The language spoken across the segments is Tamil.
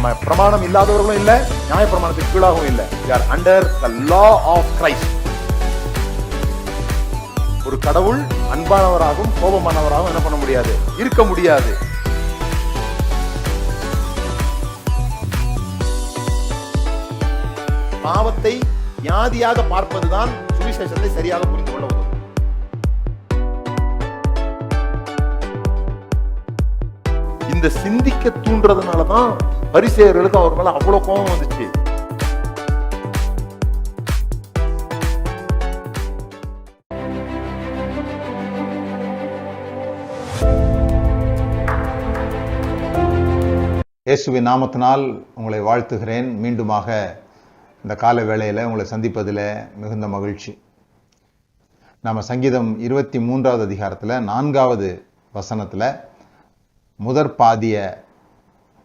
நம்ம பிரமாணம் இல்லாதவர்களும் இல்ல, நியாய பிரமாணத்துக்கு கீழாகவும் இல்ல. we are under the law of Christ. ஒரு கடவுள் அன்பானவராகவும் கோபமானவராகவும் என்ன பண்ண முடியாது, இருக்க முடியாது. பாவத்தை வியாதியாக பார்ப்பதுதான் சுவிசேஷத்தை சரியாக புரிந்து கொள்ள உதவும். இந்த சிந்திக்க தூண்டுறதுனாலதான் பரிசேயர்களுக்கு அவர் மேல அவ்வளவு கோபம் வந்துச்சு. இயேசுவின் நாமத்தினால் உங்களை வாழ்த்துகிறேன். மீண்டுமாக இந்த கால வேளையில் உங்களை சந்திப்பதில் மிகுந்த மகிழ்ச்சி. நம்ம சங்கீதம் 23வது அதிகாரத்தில் 4வது வசனத்தில் முதற் பாதியை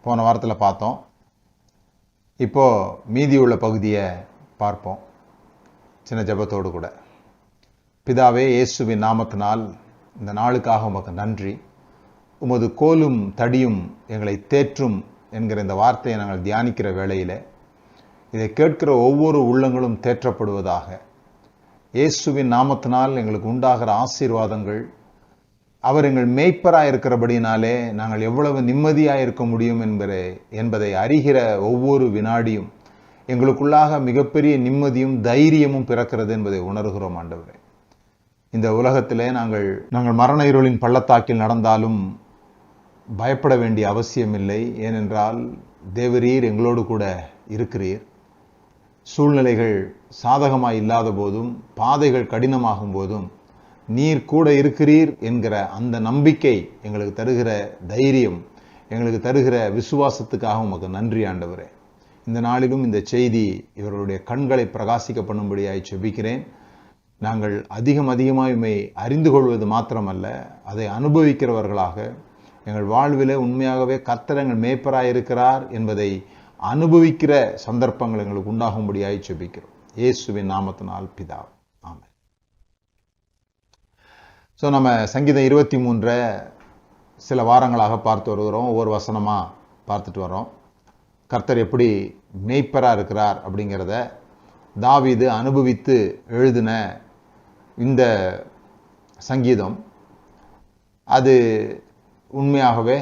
போன வாரத்தில் பார்த்தோம். இப்போ மீதி உள்ள பகுதியை பார்ப்போம் சின்ன ஜெபத்தோடு கூட. பிதாவே, இயேசுவின் நாமத்தினால் இந்த நாளுக்காக உமக்கு நன்றி. உமது கோலும் தடியும் எங்களை தேற்றும் என்கிற இந்த வார்த்தையை நாங்கள் தியானிக்கிற வேளையில் இதை கேட்கிற ஒவ்வொரு உள்ளங்களும் தேற்றப்படுவதாக. இயேசுவின் நாமத்தினால் எங்களுக்கு உண்டாகிற ஆசீர்வாதங்கள், அவர் எங்கள் மேய்ப்பராக இருக்கிறபடினாலே நாங்கள் எவ்வளவு நிம்மதியாக இருக்க முடியும் என்பதை அறிகிற ஒவ்வொரு வினாடியும் எங்களுக்குள்ளாக மிகப்பெரிய நிம்மதியும் தைரியமும் பிறக்கிறது என்பதை உணர்கிறோம் ஆண்டவரே. இந்த உலகத்திலே நாங்கள் மரண இருளின் பள்ளத்தாக்கில் நடந்தாலும் பயப்பட வேண்டிய அவசியம் இல்லை. ஏனென்றால் தேவரீர் எங்களோடு கூட இருக்கிறீர். சூழ்நிலைகள் சாதகமாக இல்லாத போதும், பாதைகள் கடினமாகும் போதும் நீர் கூட இருக்கிறீர் என்கிற அந்த நம்பிக்கை எங்களுக்கு தருகிற தைரியம், எங்களுக்கு தருகிற விசுவாசத்துக்காக உமக்கு நன்றி ஆண்டவரே. இந்த நாளிலும் இந்த செய்தி இவர்களுடைய கண்களை பிரகாசிக்க பண்ணும்படியாய் செபிக்கிறேன். நாங்கள் அதிகமாய் உம்மை அறிந்து கொள்வது மாத்திரமல்ல, அதை அனுபவிக்கிறவர்களாக எங்கள் வாழ்விலே உண்மையாகவே கர்த்தர் எங்கள் மேய்ப்பராய் இருக்கிறார் என்பதை அனுபவிக்கிற சந்தர்ப்பங்கள் எங்களுக்கு உண்டாகும்படியாய் செபிக்கிறோம். இயேசுவின் நாமத்தினால் பிதாவே, ஆமென். ஸோ நம்ம சங்கீதம் 23 சில வாரங்களாக பார்த்து வருகிறோம். ஒவ்வொரு வசனமாக பார்த்துட்டு வரோம். கர்த்தர் எப்படி மேய்ப்பராக இருக்கிறார் அப்படிங்கிறத தாவீது அனுபவித்து எழுதின இந்த சங்கீதம், அது உண்மையாகவே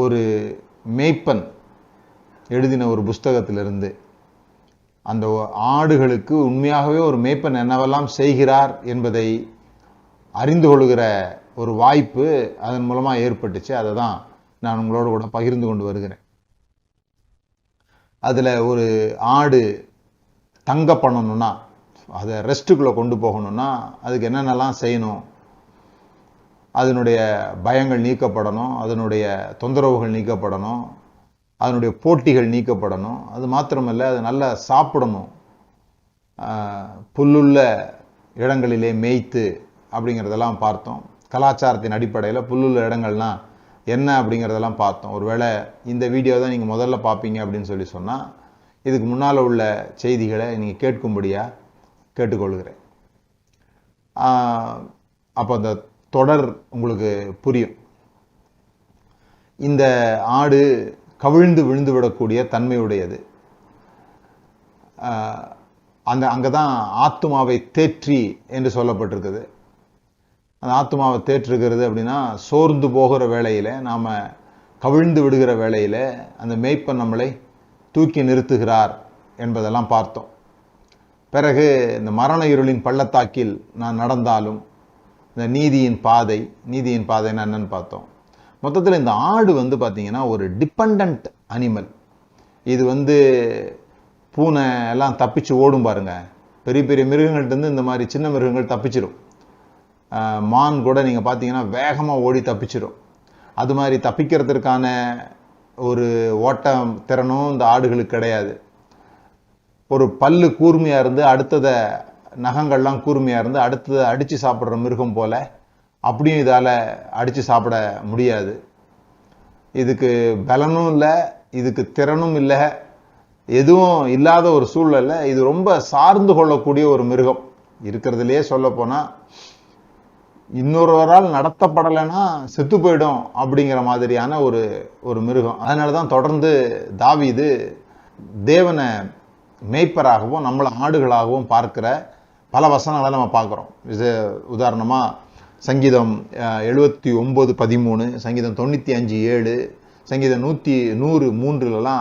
ஒரு மேய்ப்பன் எழுதின ஒரு புஸ்தகத்திலிருந்து அந்த ஆடுகளுக்கு உண்மையாகவே ஒரு மேய்ப்பன் என்னவெல்லாம் செய்கிறார் என்பதை அறிந்து கொள்கிற ஒரு வாய்ப்பு அதன் மூலமாக ஏற்பட்டுச்சு. அதை தான் நான் உங்களோட கூட பகிர்ந்து கொண்டு வருகிறேன். அதில் ஒரு ஆடு தங்க பண்ணணும்னா, அதை ரெஸ்ட்டுக்குள்ளே கொண்டு போகணும்னா அதுக்கு என்னென்னலாம் செய்யணும், அதனுடைய பயங்கள் நீக்கப்படணும், அதனுடைய தொந்தரவுகள் நீக்கப்படணும், அதனுடைய போட்டிகள் நீக்கப்படணும். அது மாத்திரமல்ல, அது நல்லா சாப்பிடணும், புல்லுள்ள இடங்களிலே மேய்த்து அப்படிங்கிறதெல்லாம் பார்த்தோம். கலாச்சாரத்தின் அடிப்படையில் புல்லுள்ள இடங்கள்லாம் என்ன அப்படிங்கிறதெல்லாம் பார்த்தோம். ஒருவேளை இந்த வீடியோ தான் நீங்கள் முதல்ல பார்ப்பீங்க அப்படின்னு சொன்னால் இதுக்கு முன்னால் உள்ள செய்திகளை நீங்கள் கேட்கும்படியாக கேட்டுக்கொள்கிறேன். அப்போ அந்த தொடர் உங்களுக்கு புரியும். இந்த ஆடு கவிழ்ந்து விழுந்து விடக்கூடிய தன்மையுடையது. அங்கே தான் ஆத்துமாவை தேற்றி என்று சொல்லப்பட்டிருக்குது. அந்த ஆத்துமாவை தேற்றுகிறது அப்படின்னா, சோர்ந்து போகிற வேளையில், நாம் கவிழ்ந்து விடுகிற வேளையில் அந்த மேய்ப்பன் நம்மளை தூக்கி நிறுத்துகிறார் என்பதெல்லாம் பார்த்தோம். பிறகு இந்த மரண இருளின் பள்ளத்தாக்கில் நான் நடந்தாலும் இந்த நீதியின் பாதைன்னு என்னன்னு பார்த்தோம். மொத்தத்தில் இந்த ஆடு பார்த்தீங்கன்னா ஒரு டிபெண்டன்ட் அனிமல். இது பூனை எல்லாம் தப்பிச்சு ஓடும் பாருங்க. பெரிய பெரிய மிருகங்கள்ட்ட இந்த மாதிரி சின்ன மிருகங்கள் தப்பிச்சிடும். மான் கூட நீங்கள் பார்த்தீங்கன்னா வேகமாக ஓடி தப்பிச்சிடும். அது மாதிரி தப்பிக்கிறதுக்கான ஒரு ஓட்டம் திறனும் இந்த ஆடுகளுக்கு கிடையாது. ஒரு பல்லு கூர்மையாக இருந்து அடுத்ததை நகங்கள்லாம் கூர்மையாக இருந்து அடுத்ததை அடித்து சாப்பிட்ற மிருகம் போல் அப்படியும் இதால் அடித்து சாப்பிட முடியாது. இதுக்கு பலனும் இல்லை, இதுக்கு திறனும் இல்லை, எதுவும் இல்லாத ஒரு சூழல்ல இது ரொம்ப சார்ந்து கொள்ளக்கூடிய ஒரு மிருகம். இருக்கிறதுலையே சொல்ல போனால் இன்னொருவரால் நடத்தப்படலைன்னா செத்து போயிடும் அப்படிங்கிற மாதிரியான ஒரு மிருகம். அதனால தான் தொடர்ந்து தாவீது தேவனை மேய்ப்பராகவும் நம்மளை ஆடுகளாகவும் பார்க்கிற பல வசனங்களை நம்ம பார்க்குறோம். இது உதாரணமாக சங்கீதம் 79:13, சங்கீதம் 95:7, சங்கீதம் 100:3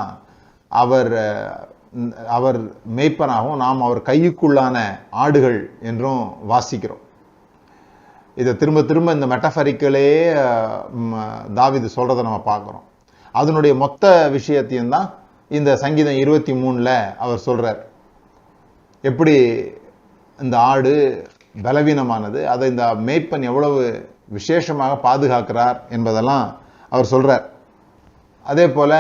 அவர் மேய்ப்பனாகவும் நாம் அவர் கையுக்குள்ளான ஆடுகள் என்றும் வாசிக்கிறோம். இதை திரும்ப திரும்ப இந்த மெட்டஃபரிக்கலே தாவீது சொல்றதை நம்ம பார்க்குறோம். அதனுடைய மொத்த விஷயத்தையும் தான் இந்த சங்கீதம் 23 அவர் சொல்றார். எப்படி இந்த ஆடு பலவீனமானது, அதை இந்த மேய்ப்பன் எவ்வளவு விசேஷமாக பாதுகாக்கிறார் என்பதெல்லாம் அவர் சொல்றார். அதே போல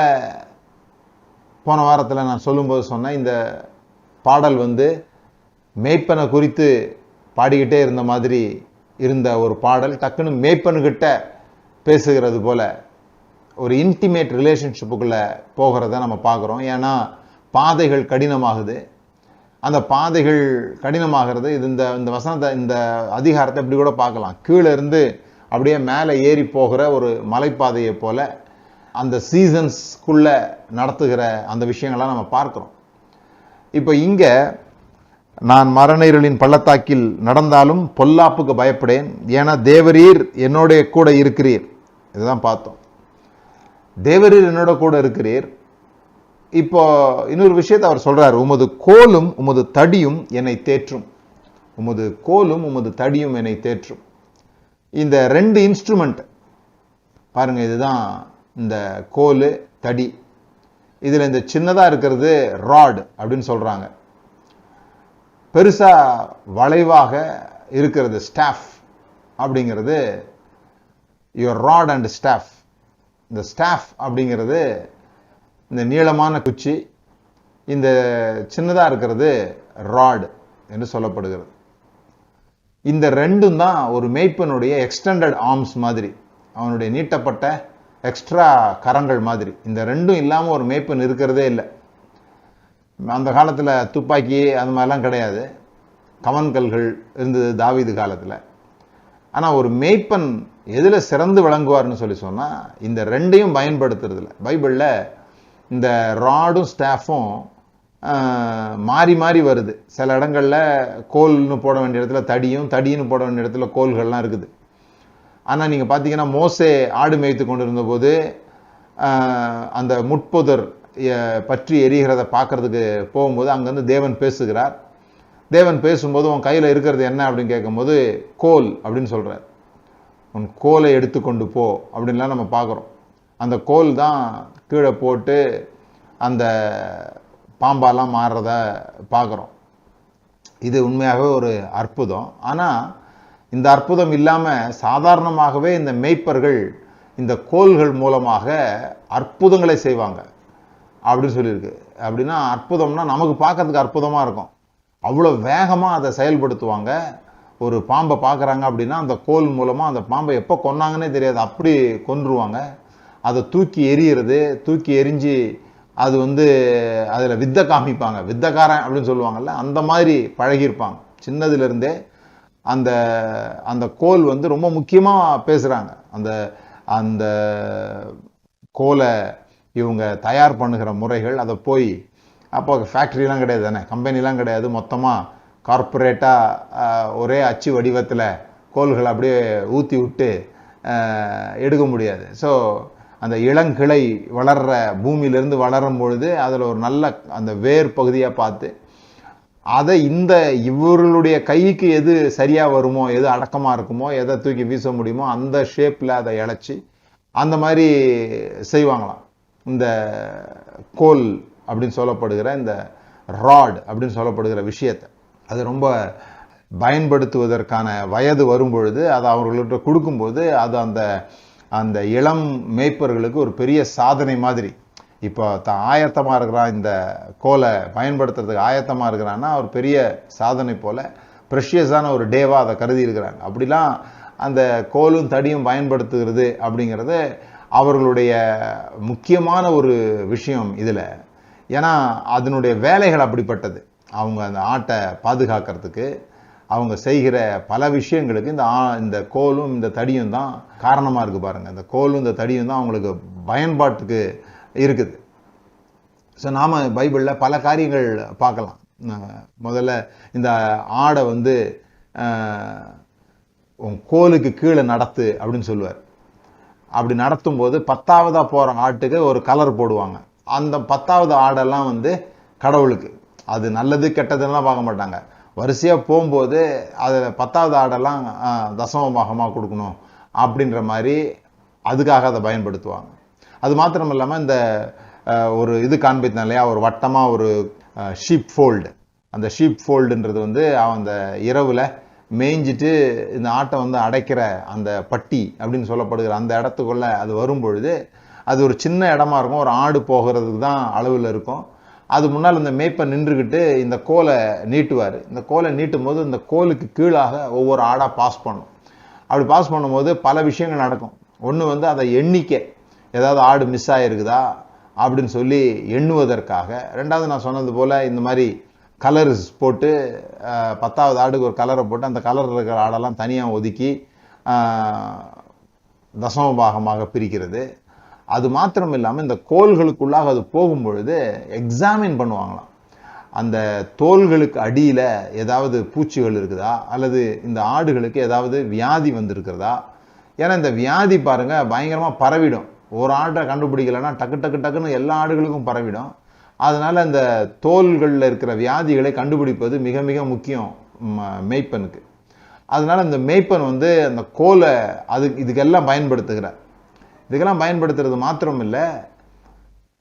போன வாரத்தில் நான் சொல்லும்போது சொன்னேன், இந்த பாடல் மேய்ப்பனை குறித்து பாடிக்கிட்டே இருந்த மாதிரி இருந்த ஒரு பாடல் டக்குன்னு மேய்ப்பனுக்கிட்ட பேசுகிறது போல ஒரு இன்டிமேட் ரிலேஷன்ஷிப்புக்குள்ள போகிறத நம்ம பார்க்குறோம். ஏன்னா பாதைகள் கடினமாகுது. அந்த பாதைகள் கடினமாகிறது இது இந்த வசனத்தை, இந்த அதிகாரத்தை இப்படி கூட பார்க்கலாம். கீழே இருந்து அப்படியே மேலே ஏறி போகிற ஒரு மலைப்பாதையை போல அந்த சீசன்ஸ்குள்ள நடத்துகிற அந்த விஷயங்கள்லாம் நம்ம பார்க்கிறோம். இப்போ இங்க நான் மரண இருளின் பள்ளத்தாக்கில் நடந்தாலும் பொல்லாப்புக்கு பயப்படேன், ஏன்னா தேவரீர் என்னோட கூட இருக்கிறீர். இதுதான் பார்த்தோம். தேவரீர் என்னோட கூட இருக்கிறீர். இப்போ இன்னொரு விஷயத்தை அவர் சொல்றார், உமது கோலும் உமது தடியும் என்னை தேற்றும். உமது கோலும் உமது தடியும் என்னை தேற்றும். இந்த ரெண்டு இன்ஸ்ட்ருமெண்ட் பாருங்க, இதுதான் இந்த கோலு தடி. இதுல இந்த சின்னதா இருக்கிறது ராட் அப்படின்னு சொல்றாங்க. பெருசா வளைவாக இருக்கிறது ஸ்டாஃப் அப்படிங்கிறது யுவர் ராட் அண்ட் ஸ்டாஃப். இந்த ஸ்டாஃப் அப்படிங்கிறது இந்த நீளமான குச்சி, இந்த சின்னதா இருக்கிறது ராட் என்று சொல்லப்படுகிறது. இந்த ரெண்டும் தான் ஒரு மேய்ப்பனுடைய எக்ஸ்டெண்டட் ஆர்ம்ஸ் மாதிரி, அவனுடைய நீட்டப்பட்ட எக்ஸ்ட்ரா கரங்கள் மாதிரி. இந்த ரெண்டும் இல்லாமல் ஒரு மேய்ப்பன் இருக்கிறதே இல்லை. அந்த காலத்தில் துப்பாக்கி அந்த மாதிரிலாம் கிடையாது, கவன்கல்கள் இருந்தது தாவீது காலத்தில். ஆனால் ஒரு மேய்ப்பன் எதில் சிறந்து விளங்குவார்னு சொன்னால் இந்த ரெண்டையும் பயன்படுத்துறதில்ல. பைபிளில் இந்த ராடும் ஸ்டாஃபும் மாறி மாறி வருது. சில இடங்களில் கோல்னு போட வேண்டிய இடத்துல தடியும், தடின்னு போட வேண்டிய இடத்துல கோல்கள்லாம் இருக்குது. ஆனால் நீங்கள் பார்த்தீங்கன்னா மோசே ஆடு மேய்த்து கொண்டு இருந்தபோது அந்த முட்புதர் பற்றி எரிகிறத பார்க்கறதுக்கு போகும்போது அங்கேருந்து தேவன் பேசுகிறார். தேவன் பேசும்போது உன் கையில் இருக்கிறது என்ன அப்படின்னு கேட்கும்போது கோல் அப்படின்னு சொல்கிறார். உன் கோலை எடுத்துக்கொண்டு போ அப்படின்லாம் நம்ம பார்க்குறோம். அந்த கோல் தான் கீழே போட்டு அந்த பாம்பாலாம் மாறுறத பார்க்குறோம். இது உண்மையாகவே ஒரு அற்புதம். ஆனால் இந்த அற்புதம் இல்லாமல் சாதாரணமாகவே இந்த மேய்ப்பர்கள் இந்த கோல்கள் மூலமாக அற்புதங்களை செய்வாங்க அப்படின்னு சொல்லியிருக்கு. அப்படின்னா அற்புதம்னா நமக்கு பார்க்கறதுக்கு அற்புதமாக இருக்கும், அவ்வளோ வேகமாக அதை செயல்படுத்துவாங்க. ஒரு பாம்பை பார்க்குறாங்க அப்படின்னா அந்த கோல் மூலமாக அந்த பாம்பை எப்போ கொன்னாங்கன்னே தெரியாது, அப்படி கொன்றுவாங்க. அதை தூக்கி எறிகிறது, தூக்கி எரிஞ்சு அது அதில் வித்தை காமிப்பாங்க, வித்தக்காரன் அப்படின்னு சொல்லுவாங்கல்ல, அந்த மாதிரி பழகியிருப்பாங்க சின்னதுலேருந்தே. அந்த அந்த கோல் ரொம்ப முக்கியமாக பேசுகிறாங்க. அந்த அந்த கோலை இவங்க தயார் பண்ணுகிற முறைகள், அதை போய் அப்போ ஃபேக்ட்ரிலாம் கிடையாது தானே, கம்பெனிலாம் கிடையாது, மொத்தமாக கார்ப்பரேட்டாக ஒரே அச்சு வடிவத்தில் கோல்களை அப்படியே ஊற்றி விட்டு எடுக்க முடியாது. ஸோ அந்த இளங்கிளை வளர்கிற பூமியிலேருந்து வளரும் பொழுது அதில் ஒரு நல்ல அந்த வேர் பகுதியாக பார்த்து அதை இவர்களுடைய கைக்கு எது சரியாக வருமோ, எது அடக்கமாக இருக்குமோ, எதை தூக்கி வீச முடியுமோ அந்த ஷேப்பில் அதை இழைச்சி அந்த மாதிரி செய்வாங்களாம். இந்த கோல் அப்படின்னு சொல்லப்படுகிற இந்த ராட் அப்படின்னு சொல்லப்படுகிற விஷயத்தை அது ரொம்ப பயன்படுத்துவதற்கான வயது வரும் பொழுது அதை அவர்கள்ட்ட கொடுக்கும்போது அது அந்த அந்த இளம் மேய்ப்பர்களுக்கு ஒரு பெரிய சாதனை மாதிரி. இப்போ ஆயத்தமாக இருக்கிறான், இந்த கோலை பயன்படுத்துறதுக்கு ஆயத்தமாக இருக்கிறான்னா ஒரு பெரிய சாதனை போல ப்ரெஷியஸான ஒரு டேவாக அதை கருதி இருக்கிறாங்க. அப்படிலாம் அந்த கோலும் தடியும் பயன்படுத்துகிறது அப்படிங்கிறது அவர்களுடைய முக்கியமான ஒரு விஷயம் இதில். ஏன்னா அதனுடைய வேலைகள் அப்படிப்பட்டது. அவங்க அந்த ஆட்டை பாதுகாக்கிறதுக்கு அவங்க செய்கிற பல விஷயங்களுக்கு இந்த கோலும் இந்த தடியும் தான் காரணமாக இருக்குது பாருங்கள். இந்த கோலும் இந்த தடியும் தான் அவங்களுக்கு பயன்பாட்டுக்கு இருக்குது. ஸோ நாம் பைபிளில் பல காரியங்கள் பார்க்கலாம். முதல்ல இந்த ஆடை வந்து உன் கோலுக்கு கீழே நடத்து அப்படின்னு சொல்லுவார். அப்படி நடத்தும் போது 10ஆவதா போகிற ஆட்டுக்கு ஒரு கலர் போடுவாங்க. அந்த 10ஆவது ஆடெல்லாம் வந்து கடவுளுக்கு, அது நல்லது கெட்டதுன்னெலாம் பார்க்க மாட்டாங்க. வரிசையாக போகும்போது அதில் 10ஆவது ஆடெல்லாம் தசம பாகமாக கொடுக்கணும் அப்படின்ற மாதிரி அதுக்காக அதை பயன்படுத்துவாங்க. அது மாத்திரம் இல்லாமல் இந்த ஒரு இது காண்பித்தான் இல்லையா, ஒரு வட்டமாக ஒரு ஷீப் ஃபோல்டு. அந்த ஷீப் ஃபோல்டுன்றது வந்து அந்த இரவில் மேய்ஞ்சிட்டு இந்த ஆட்டை வந்து அடைக்கிற அந்த பட்டி அப்படின்னு சொல்லப்படுகிற அந்த இடத்துக்குள்ள அது வரும்பொழுது அது ஒரு சின்ன இடமா இருக்கும். ஒரு ஆடு போகிறதுக்கு தான் அளவில் இருக்கும். அது முன்னால் இந்த மேய்ப்பை நின்றுக்கிட்டு இந்த கோலை நீட்டுவார். இந்த கோலை நீட்டும் போது இந்த கோலுக்கு கீழாக ஒவ்வொரு ஆடாக பாஸ் பண்ணும். அப்படி பாஸ் பண்ணும்போது பல விஷயங்கள் நடக்கும். ஒன்று வந்து அதை எண்ணிக்கை, ஏதாவது ஆடு மிஸ் ஆகிருக்குதா அப்படின்னு சொல்லி எண்ணுவதற்காக. ரெண்டாவது நான் சொன்னது போல் இந்த மாதிரி கலர்ஸ் போட்டு 10ஆவது ஆடுக்கு ஒரு கலரை போட்டு அந்த கலர் இருக்கிற ஆடெல்லாம் தனியாக ஒதுக்கி தசம பாகமாக பிரிக்கிறது. அது மாத்திரம் இல்லாமல் இந்த கோல்களுக்குள்ளாக அது போகும்பொழுது எக்ஸாமின் பண்ணுவாங்களாம். அந்த தோள்களுக்கு அடியில் ஏதாவது பூச்சிகள் இருக்குதா, அல்லது இந்த ஆடுகளுக்கு ஏதாவது வியாதி வந்திருக்கிறதா. ஏன்னா இந்த வியாதி பாருங்கள் பயங்கரமாக பரவிடும். ஒரு ஆட்டை கண்டுபிடிக்கலைன்னா டக்கு டக்கு டக்குன்னு எல்லா ஆடுகளுக்கும் பரவிடும். அதனால் அந்த தோள்களில் இருக்கிற வியாதிகளை கண்டுபிடிப்பது மிக மிக முக்கியம் மேய்ப்பனுக்கு. அதனால் இந்த மேய்ப்பன் வந்து அந்த கோலை இதுக்கெல்லாம் பயன்படுத்துகிறார். இதுக்கெல்லாம் பயன்படுத்துறது மாத்திரம் இல்லை,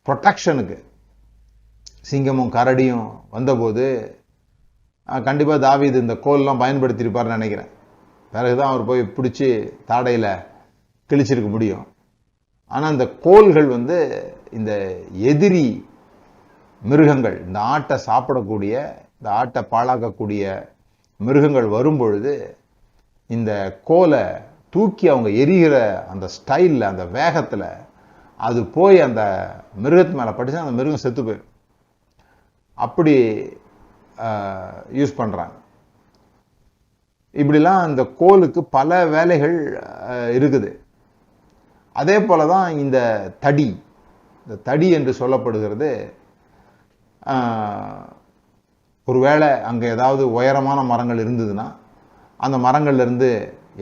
ப்ரொடெக்ஷனுக்கு. சிங்கமும் கரடியும் வந்தபோது கண்டிப்பாக தாவீது இந்த கோல்லாம் பயன்படுத்தியிருப்பார்னு நினைக்கிறேன். பிறகுதான் அவர் போய் பிடிச்சி தாடையில் கிழிச்சிருக்க முடியும். ஆனால் இந்த கோல்கள் வந்து இந்த எதிரி மிருகங்கள், இந்த ஆட்டை சாப்பிடக்கூடிய, இந்த ஆட்டை பாழாக்கக்கூடிய மிருகங்கள் வரும்பொழுது இந்த கோலை தூக்கி அவங்க எரிகிற அந்த ஸ்டைலில், அந்த வேகத்தில் அது போய் அந்த மிருகத்து மேலே படிச்சா அந்த மிருகம் செத்து போயிடும். அப்படி யூஸ் பண்ணுறாங்க. இப்படிலாம் இந்த கோலுக்கு பல வேலைகள் இருக்குது. அதே போல தான் இந்த தடி என்று சொல்லப்படுகிறது. ஒருவேளை அங்கே ஏதாவது உயரமான மரங்கள் இருந்ததுன்னா அந்த மரங்கள்லேருந்து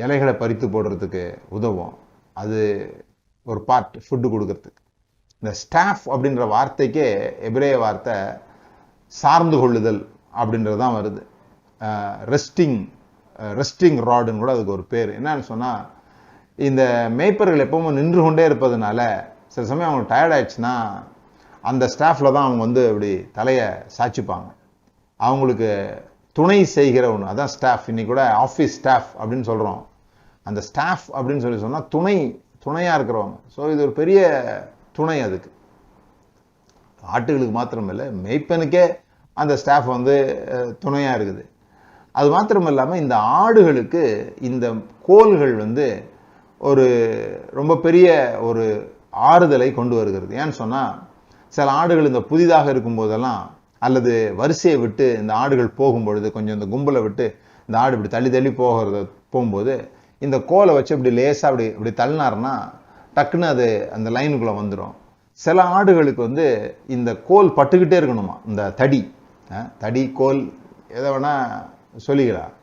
இலைகளை பறித்து போடுறதுக்கு உதவும். அது ஒரு பார்ட் ஃபுட்டு கொடுக்கறதுக்கு. இந்த ஸ்டாஃப் அப்படின்ற வார்த்தைக்கே எபிரேய வார்த்தை சார்ந்து கொள்ளுதல் அப்படின்றது தான் வருது. ரெஸ்டிங் ராடுன்னு கூட அதுக்கு ஒரு பேர். என்னன்னு சொன்னால், இந்த மேய்ப்பர்கள் எப்பவும் நின்று கொண்டே இருப்பதுனால சில சமயம் அவங்களுக்கு டயர்ட் ஆயிடுச்சுன்னா அந்த ஸ்டாஃபில் தான் அவங்க வந்து அப்படி தலையை சாய்ச்சிப்பாங்க. அவங்களுக்கு துணை செய்கிற ஒன்று, அதான் ஸ்டாஃப். இன்னைக்கு கூட ஆஃபீஸ் ஸ்டாஃப் அப்படின்னு சொல்கிறோம். அந்த ஸ்டாஃப் அப்படின்னு சொன்னால் துணையாக இருக்கிறவங்க. ஸோ இது ஒரு பெரிய துணை. அதுக்கு ஆட்டுகளுக்கு மாத்திரமில்லை, மேய்ப்பனுக்கே அந்த ஸ்டாஃப் வந்து துணையாக இருக்குது. அது மாத்திரம் இல்லாமல் இந்த ஆடுகளுக்கு இந்த கோல்கள் வந்து ஒரு ரொம்ப பெரிய ஒரு ஆறுதலை கொண்டு வருகிறது. ஏன்னு சொன்னால், சில ஆடுகள் இந்த புதிதாக இருக்கும்போதெல்லாம் அல்லது வரிசையை விட்டு இந்த ஆடுகள் போகும்பொழுது, கொஞ்சம் இந்த கும்பலை விட்டு இந்த ஆடு இப்படி தள்ளி போகும்போது இந்த கோலை வச்சு இப்படி லேசாக இப்படி தள்ளினார்னா டக்குன்னு அது அந்த லைனுக்குள்ளே வந்துடும். சில ஆடுகளுக்கு வந்து இந்த கோல் பட்டுக்கிட்டே இருக்கணுமா. இந்த தடி கோல் எதை வேணால் சொல்லிக்கலாம்.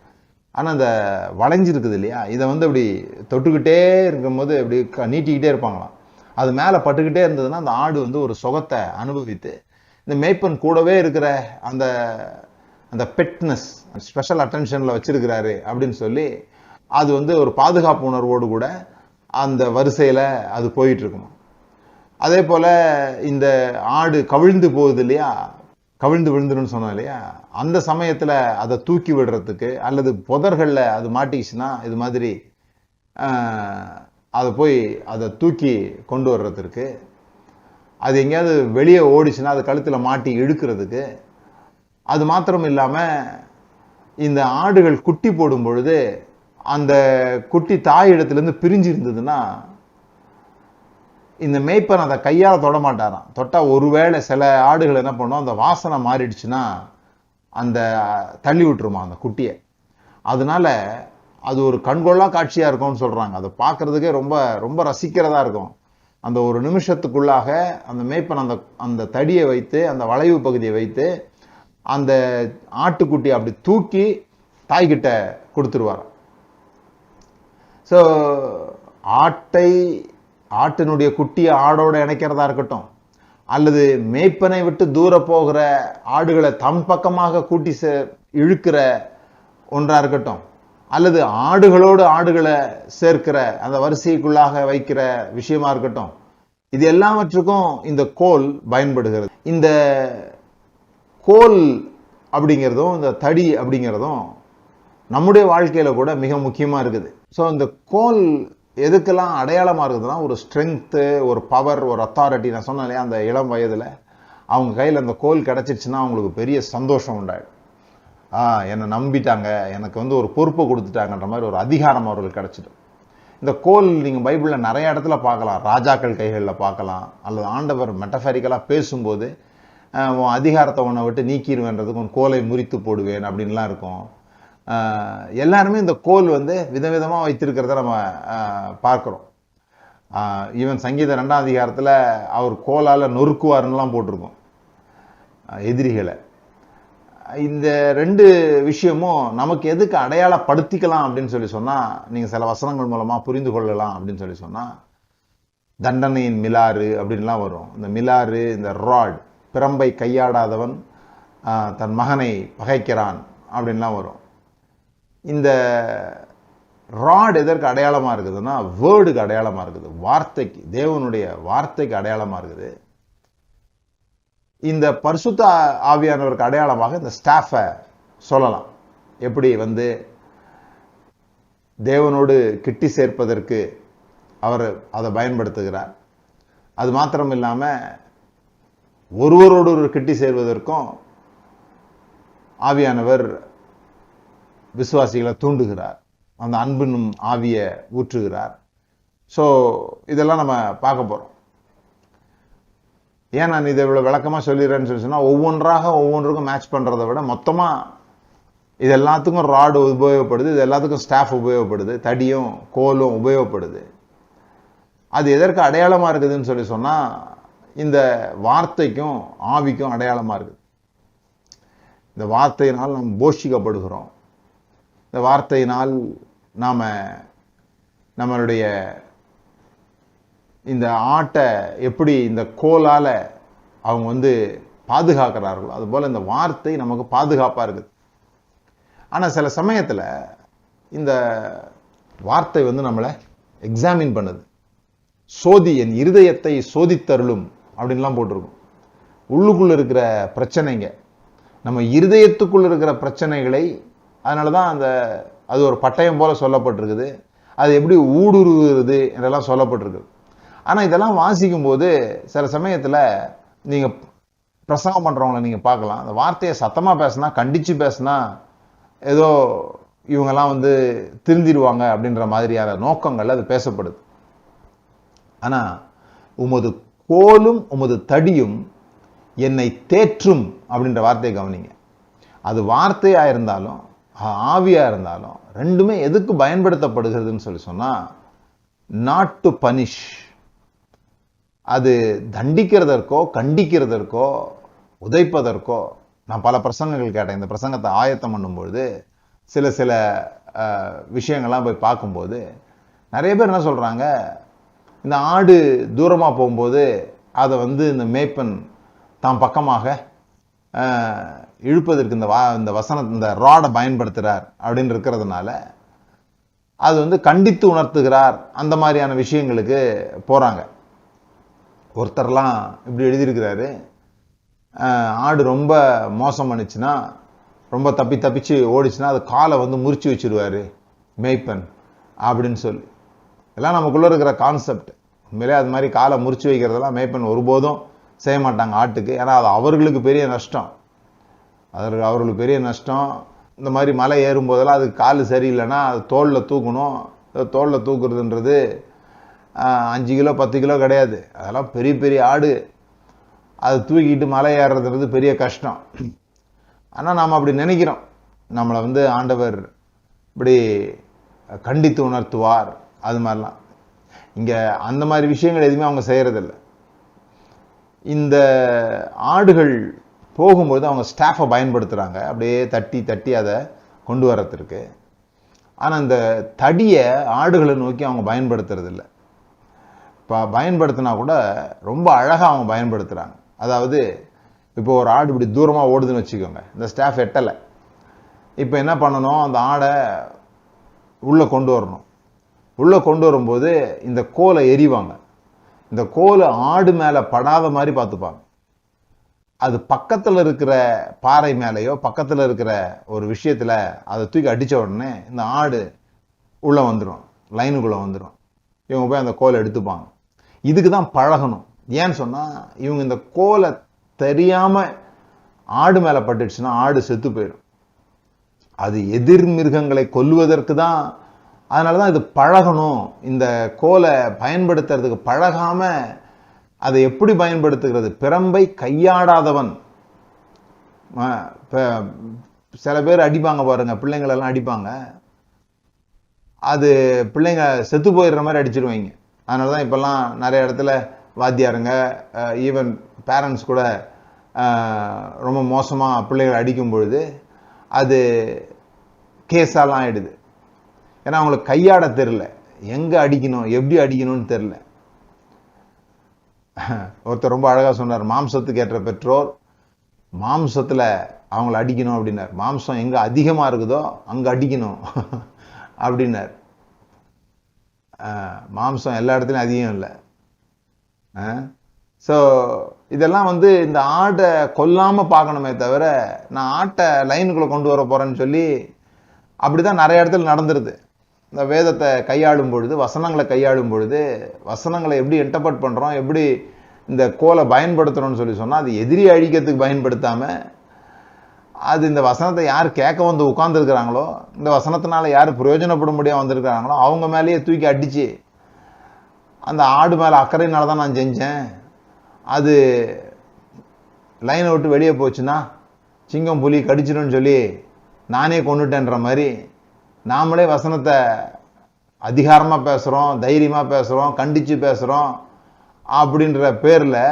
ஆனால் அந்த வளைஞ்சிருக்குது இல்லையா, இதை வந்து அப்படி தொட்டுக்கிட்டே இருக்கும்போது அப்படி நீட்டிக்கிட்டே இருப்பாங்களாம். அது மேலே பட்டுக்கிட்டே இருந்ததுன்னா அந்த ஆடு வந்து ஒரு சுகத்தை அனுபவித்து இந்த மேய்ப்பன் கூடவே இருக்கிற அந்த பெட்னஸ், ஸ்பெஷல் அட்டென்ஷனில் வச்சிருக்கிறாரு அப்படின்னு சொல்லி அது வந்து ஒரு பாதுகாப்பு உணர்வோடு கூட அந்த வரிசையில் அது போயிட்டு இருக்குமா. அதே போல் இந்த ஆடு கவிழ்ந்து போகுது இல்லையா, கவிழ்ந்து விழுந்துருன்னு சொன்னோம் இல்லையா, அந்த சமயத்தில் அதை தூக்கி விடுறதுக்கு அல்லது புதர்களில் அது மாட்டிச்சுன்னா இது மாதிரி அதை போய் அதை தூக்கி கொண்டு வர்றதுக்கு, அது எங்கேயாவது வெளியே ஓடிச்சுன்னா அது கழுத்தில் மாட்டி இழுக்கிறதுக்கு. அது மாத்திரம் இல்லாமல் இந்த ஆடுகள் குட்டி போடும் பொழுது அந்த குட்டி தாய் இடத்துலேருந்து பிரிஞ்சு இருந்ததுன்னா இந்த மேய்ப்பன் அதை கையால் தொட மாட்டாராம். தொட்டால் ஒருவேளை சில ஆடுகள் என்ன பண்ணோம், அந்த வாசனை மாறிடுச்சுன்னா அந்த தள்ளி விட்டுருமா அந்த குட்டியை. அதனால அது ஒரு கண்கொள்ளா காட்சியாக இருக்கும்னு சொல்கிறாங்க. அதை பார்க்குறதுக்கே ரொம்ப ரொம்ப ரசிக்கிறதா இருக்கும். அந்த ஒரு நிமிஷத்துக்குள்ளாக அந்த மேய்ப்பன் அந்த தடியை வைத்து, அந்த வளைவு பகுதியை வைத்து, அந்த ஆட்டுக்குட்டியை அப்படி தூக்கி தாய்கிட்ட கொடுத்துருவார். ஸோ ஆட்டினுடைய குட்டியை ஆடோட இணைக்கிறதா இருக்கட்டும், அல்லது மேய்ப்பனை விட்டு தூர போகிற ஆடுகளை தம் பக்கமாக கூட்டி இழுக்கிற ஒன்றா இருக்கட்டும், அல்லது ஆடுகளோடு ஆடுகளை சேர்க்கிற அந்த வரிசைக்குள்ளாக வைக்கிற விஷயமா இருக்கட்டும், இது எல்லாவற்றுக்கும் இந்த கோல் பயன்படுகிறது. இந்த கோல் அப்படிங்கிறதும் இந்த தடி அப்படிங்கிறதும் நம்முடைய வாழ்க்கையில கூட மிக முக்கியமா இருக்குது. ஸோ இந்த கோல் எதுக்கெல்லாம் அடையாளமா இருக்குதுன்னா, ஒரு ஸ்ட்ரென்த்து, ஒரு பவர், ஒரு அத்தாரிட்டி. நான் சொன்னேன் இல்லையா, அந்த இளம் வயதுல அவங்க கையில் அந்த கோல் கிடைச்சிச்சுன்னா அவங்களுக்கு பெரிய சந்தோஷம் உண்டாயிடும். என்னை நம்பிட்டாங்க, எனக்கு ஒரு பொறுப்பை கொடுத்துட்டாங்கன்ற மாதிரி ஒரு அதிகாரம் அவர்களுக்கு கிடைச்சிடும். இந்த கோல் நீங்கள் பைபிளில் நிறைய இடத்துல பார்க்கலாம். ராஜாக்கள் கைகளில் பார்க்கலாம், அல்லது ஆண்டவர் மெட்டஃபரிக்கலாக பேசும்போது உன் அதிகாரத்தை உன்னை விட்டு நீக்கிடுவேன்றதுக்கு உன் கோலை முறித்து போடுவேன் அப்படின்லாம் இருக்கும். எல்லாருமே இந்த கோல் விதவிதமாக வைத்திருக்கிறத நம்ம பார்க்குறோம். ஈவன் சங்கீத 2ஆம் அதிகாரத்தில் அவர் கோலால் நொறுக்குவார்னுலாம் போட்டிருக்கோம் எதிரிகளை. இந்த ரெண்டு விஷயமும் நமக்கு எதுக்கு அடையாளப்படுத்திக்கலாம் அப்படின்னு சொல்லி சொன்னால், நீங்கள் சில வசனங்கள் மூலமாக புரிந்து கொள்ளலாம் அப்படின்னு சொல்லி சொன்னால், தண்டனையின் மிலாறு அப்படின்லாம் வரும். இந்த மிலாறு, இந்த ராட், பிரம்பை கையாடாதவன் தன் மகனை பகைக்கிறான் அப்படின்லாம் வரும். இந்த ராட் எதற்கு அடையாளமாக இருக்குதுன்னா, வேர்டுக்கு அடையாளமாக இருக்குது, வார்த்தைக்கு, தேவனுடைய வார்த்தைக்கு அடையாளமாக இருக்குது. இந்த பரிசுத்த ஆவியானவருக்கு அடையாளமாக இந்த ஸ்டாஃபை சொல்லலாம். எப்படி தேவனோடு கிட்டி சேர்ப்பதற்கு அவர் அதை பயன்படுத்துகிறார். அது மாத்திரம் இல்லாமல் ஒருவரோடு ஒரு கிட்டி சேர்வதற்கும் ஆவியானவர் விசுவாசிகளை தூண்டுகிறார், அந்த அன்பினும் ஆவியை ஊற்றுகிறார். ஸோ இதெல்லாம் நம்ம பார்க்க போகிறோம். ஏன் நான் இதை இவ்வளோ விளக்கமாக சொல்லிடுறேன்னு சொல்லி சொன்னால், ஒவ்வொன்றுக்கும் மேட்ச் பண்ணுறதை விட மொத்தமாக இது எல்லாத்துக்கும் ராடு உபயோகப்படுது, இது எல்லாத்துக்கும் ஸ்டாஃப் உபயோகப்படுது, தடியும் கோலும் உபயோகப்படுது. அது எதற்கு அடையாளமாக இருக்குதுன்னு சொல்லி சொன்னால், இந்த வார்த்தைக்கும் ஆவிக்கும் அடையாளமாக இருக்குது. இந்த வார்த்தையினால் நாம் போஷிக்கப்படுகிறோம். இந்த வார்த்தையினால் நாம் நம்மளுடைய இந்த ஆட்டை எப்படி இந்த கோலால் அவங்க பாதுகாக்கிறார்களோ, அதுபோல் இந்த வார்த்தை நமக்கு பாதுகாப்பாக இருக்குது. ஆனால் சில சமயத்தில் இந்த வார்த்தை நம்மளை எக்ஸாமின் பண்ணுது. என் இருதயத்தை சோதித்தருளும் அப்படின்லாம் போட்டிருக்கும். உள்ளுக்குள்ள இருக்கிற பிரச்சனைங்க, நம்ம இருதயத்துக்குள்ள இருக்கிற பிரச்சனைகளை, அதனால தான் அது ஒரு பட்டயம் போல சொல்லப்பட்டிருக்குது. அது எப்படி ஊடுருவுறது என்றெல்லாம் சொல்லப்பட்டிருக்கு. ஆனால் இதெல்லாம் வாசிக்கும் போது சில சமயத்தில் நீங்கள் பிரசங்கம் பண்ணுறவங்களை நீங்கள் பார்க்கலாம். அந்த வார்த்தையை சத்தமாக பேசினா, கண்டித்து பேசினா ஏதோ இவங்கெல்லாம் திருந்திடுவாங்க அப்படின்ற மாதிரியான நோக்கங்கள் அது பேசப்படுது. ஆனால் உமது கோலும் உமது தடியும் என்னை தேற்றும் அப்படின்ற வார்த்தையை கவனிங்க. அது வார்த்தையாக இருந்தாலும் ஆவியாக இருந்தாலும் ரெண்டுமே எதுக்கு பயன்படுத்தப்படுகிறதுன்னு சொல்லி சொன்னால், நாட் டு பனிஷ், அது தண்டிக்கிறதற்கோ கண்டிக்கிறதற்கோ உதைப்பதற்கோ. நான் பல பிரசங்கங்கள் கேட்டேன். இந்த பிரசங்கத்தை ஆயத்தம் பண்ணும்பொழுது சில விஷயங்கள்லாம் போய் பார்க்கும்போது நிறைய பேர் என்ன சொல்கிறாங்க, இந்த ஆடு தூரமாக போகும்போது அதை இந்த மேய்ப்பன் தாம் பக்கமாக இழுப்பதற்கு இந்த ராடை பயன்படுத்துகிறார் அப்படின்னு இருக்கிறதுனால அது கண்டித்து உணர்த்துகிறார். அந்த மாதிரியான விஷயங்களுக்கு போகிறாங்க. ஒருத்தர்லாம் இப்படி எழுதியிருக்கிறாரு, ஆடு ரொம்ப மோசம் பண்ணிச்சுன்னா, ரொம்ப தப்பிச்சு ஓடிச்சுன்னா அது காலை முறிச்சு வச்சிருவாரு மேய்ப்பன் அப்படின்னு சொல்லி. எல்லாம் நமக்குள்ளே இருக்கிற கான்செப்ட். உண்மையிலே அது மாதிரி காலை முறிச்சு வைக்கிறதெல்லாம் மேய்ப்பன் ஒருபோதும் செய்ய மாட்டாங்க ஆட்டுக்கு. ஏன்னா அது அவர்களுக்கு பெரிய நஷ்டம். அவர்களுக்கு பெரிய நஷ்டம். இந்த மாதிரி மலை ஏறும்போதெல்லாம் அதுக்கு கால் சரியில்லைன்னா அது தோளில் தூக்கணும். தோளில் தூக்குறதுன்றது 5 கிலோ 10 கிலோ கிடையாது. அதெல்லாம் பெரிய பெரிய ஆடு. அது தூக்கிட்டு மலை ஏறுறதுன்றது பெரிய கஷ்டம். ஆனால் நாம் அப்படி நினைக்கிறோம். நம்மளை ஆண்டவர் இப்படி கண்டித்து உணர்த்துவார், அது மாதிரிலாம். இங்கே அந்த மாதிரி விஷயங்கள் எதுவுமே அவங்க செய்கிறதில்ல. இந்த ஆடுகள் போகும்போது அவங்க ஸ்டாஃபை பயன்படுத்துகிறாங்க, அப்படியே தட்டி தட்டி அதை கொண்டு வரத்திற்கு. ஆனால் இந்த தடியை ஆடுகளை நோக்கி அவங்க பயன்படுத்துறதில்ல. இப்போ பயன்படுத்தினா கூட ரொம்ப அழகாக அவங்க பயன்படுத்துகிறாங்க. அதாவது இப்போ ஒரு ஆடு இப்படி தூரமாக ஓடுதுன்னு வச்சுக்கோங்க, இந்த ஸ்டாஃப் எட்டலை. இப்போ என்ன பண்ணணும், அந்த ஆடை உள்ளே கொண்டு வரணும். உள்ளே கொண்டு வரும்போது இந்த கோலை எறிவாங்க. இந்த கோலை ஆடு மேலே படாத மாதிரி பார்த்துப்பாங்க. அது பக்கத்தில் இருக்கிற பாறை மேலேயோ பக்கத்தில் இருக்கிற ஒரு விஷயத்தில் அதை தூக்கி அடித்த உடனே இந்த ஆடு உள்ளே வந்துடும், லைனுக்குள்ளே வந்துடும். இவங்க போய் அந்த கோலை எடுத்துப்பாங்க. இதுக்கு தான் பழகணும். ஏன்னு சொன்னால் இவங்க இந்த கோலை தெரியாமல் ஆடு மேலே பட்டுடுச்சுன்னா ஆடு செத்து போயிடும். அது எதிர் மிருகங்களை கொல்லுவதற்கு தான். அதனால தான் இது பழகணும். இந்த கோலை பயன்படுத்துறதுக்கு பழகாம அதை எப்படி பயன்படுத்துகிறது? பிரம்பை கையாடாதவன். சில பேர் அடிப்பாங்க பாருங்க, பிள்ளைங்களெல்லாம் அடிப்பாங்க. அது பிள்ளைங்க செத்து போயிடுற மாதிரி அடிச்சிருவாங்க. அதனால தான் இப்போல்லாம் நிறைய இடத்துல வாத்தியாருங்க, ஈவன் பேரண்ட்ஸ் கூட ரொம்ப மோசமாக பிள்ளைகளை அடிக்கும் பொழுது அது கேஸாலாம் ஆயிடுது. ஏன்னா அவங்களுக்கு கையாட தெரில, எங்கே அடிக்கணும் எப்படி அடிக்கணும்னு தெரில. ஒருத்தர் ரொம்ப அழகாக சொன்னார், மாம்சத்துக்கு ஏற்ற பெற்றோர் மாம்சத்தில் அவங்கள அடிக்கணும் அப்படின்னார். மாம்சம் எங்கே அதிகமாக இருக்குதோ அங்கே அடிக்கணும் அப்படின்னார். மாம்சம் எல்லா இடத்துலையும் அதிகம் இல்லை. ஸோ இதெல்லாம் இந்த ஆட்டை கொல்லாமல் பார்க்கணுமே தவிர, நான் ஆட்டை லைனுக்குள்ளே கொண்டு வர போகிறேன்னு சொல்லி அப்படி தான் நிறைய இடத்துல நடந்துருது. இந்த வேதத்தை கையாளும் பொழுது, வசனங்களை கையாளும் பொழுது, வசனங்களை எப்படி இன்டர்பிரட் பண்ணுறோம், எப்படி இந்த கோலை பயன்படுத்துகிறோம்னு சொல்லி சொன்னால், அது எதிரி அழிக்கிறதுக்கு பயன்படுத்தாமல், அது இந்த வசனத்தை யார் கேட்க வந்து உட்கார்ந்துருக்கிறாங்களோ, இந்த வசனத்தினால யார் பிரயோஜனப்பட முடியாமல் வந்திருக்கிறாங்களோ அவங்க மேலேயே தூக்கி அடித்து, அந்த ஆடு மேலே அக்கறையினால தான் நான் செஞ்சேன், அது லைனை விட்டு வெளியே போச்சுன்னா சிங்கம் புலி கடிச்சிடும்னு சொல்லி நானே கொண்டுட்டேன்ற மாதிரி நாமளே வசனத்தை அதிகாரமாக பேசுகிறோம், தைரியமாக பேசுகிறோம், கண்டித்து பேசுகிறோம் அப்படின்ற பேரில்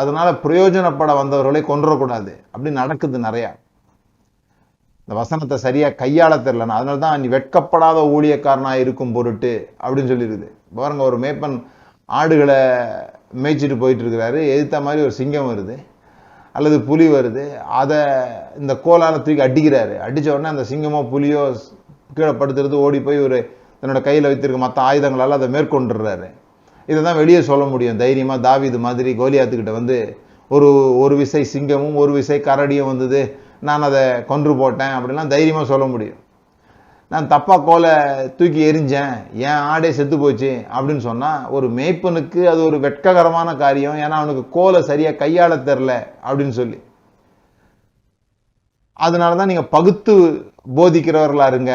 அதனால் பிரயோஜனப்பட வந்தவர்களை கொண்டுடக்கூடாது. அப்படி நடக்குது நிறையா. இந்த வசனத்தை சரியாக கையாள தெரிலனா, அதனால தான் நீ வெட்கப்படாத ஊழியக்காரனாக இருக்கும் பொருட்டு அப்படின்னு சொல்லியிருக்குது. பாருங்க, ஒரு மேய்ப்பன் ஆடுகளை மேய்ச்சிட்டு போயிட்டு இருக்கிறாரு, எதிர்த்த மாதிரி ஒரு சிங்கம் வருது அல்லது புலி வருது, அதை இந்த கோலால் தூக்கி அடிக்கிறாரு. அடித்த உடனே அந்த சிங்கமோ புலியோ கீழே படுத்துறது, ஓடி போய் ஒரு தன்னோட கையில் வைத்திருக்க மற்ற ஆயுதங்களால் அதை மேற்கொண்டுடுறாரு. இதை தான் வெளியே சொல்ல முடியும் தைரியமாக. தாவீது மாதிரி கோலியாத்துக்கிட்ட ஒரு விசை சிங்கமும் ஒரு விசை கரடியும் வந்தது, நான் அதை கொன்று போட்டேன் அப்படிலாம் தைரியமாக சொல்ல முடியும். நான் தப்பாக கோலை தூக்கி எரிஞ்சேன், ஏன் ஆடே செத்து போச்சு அப்படின்னு சொன்னால் ஒரு மேய்ப்பனுக்கு அது ஒரு வெட்ககரமான காரியம். ஏன்னா அவனுக்கு கோலை சரியாக கையாள தெரில அப்படின்னு சொல்லி. அதனால தான் நீங்கள் பகுத்து போதிக்கிறவர்களா இருங்க.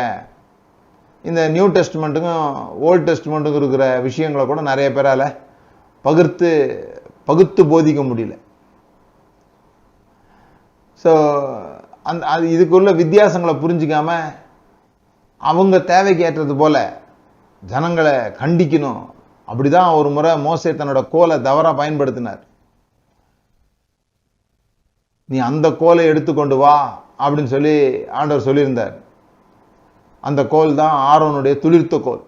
இந்த நியூ டெஸ்ட்மெண்ட்டுக்கும் ஓல்டு டெஸ்ட்மெண்ட்டுக்கும் இருக்கிற விஷயங்களை கூட நிறைய பேரால் பகுத்து போதிக்க முடியல. ஸோ அது இதுக்குள்ள வித்தியாசங்களை புரிஞ்சிக்காம அவங்க தேவைக்கு ஏற்றது போல ஜனங்களை கண்டிக்கணும். அப்படிதான் ஒரு முறை மோசே தன்னோட கோலை தவறா பயன்படுத்தினார். நீ அந்த கோலை எடுத்துக்கொண்டு வா அப்படின்னு சொல்லி ஆண்டவர் சொல்லியிருந்தார். அந்த கோல் தான் ஆரோனுடைய துளிர்த்த கோல்.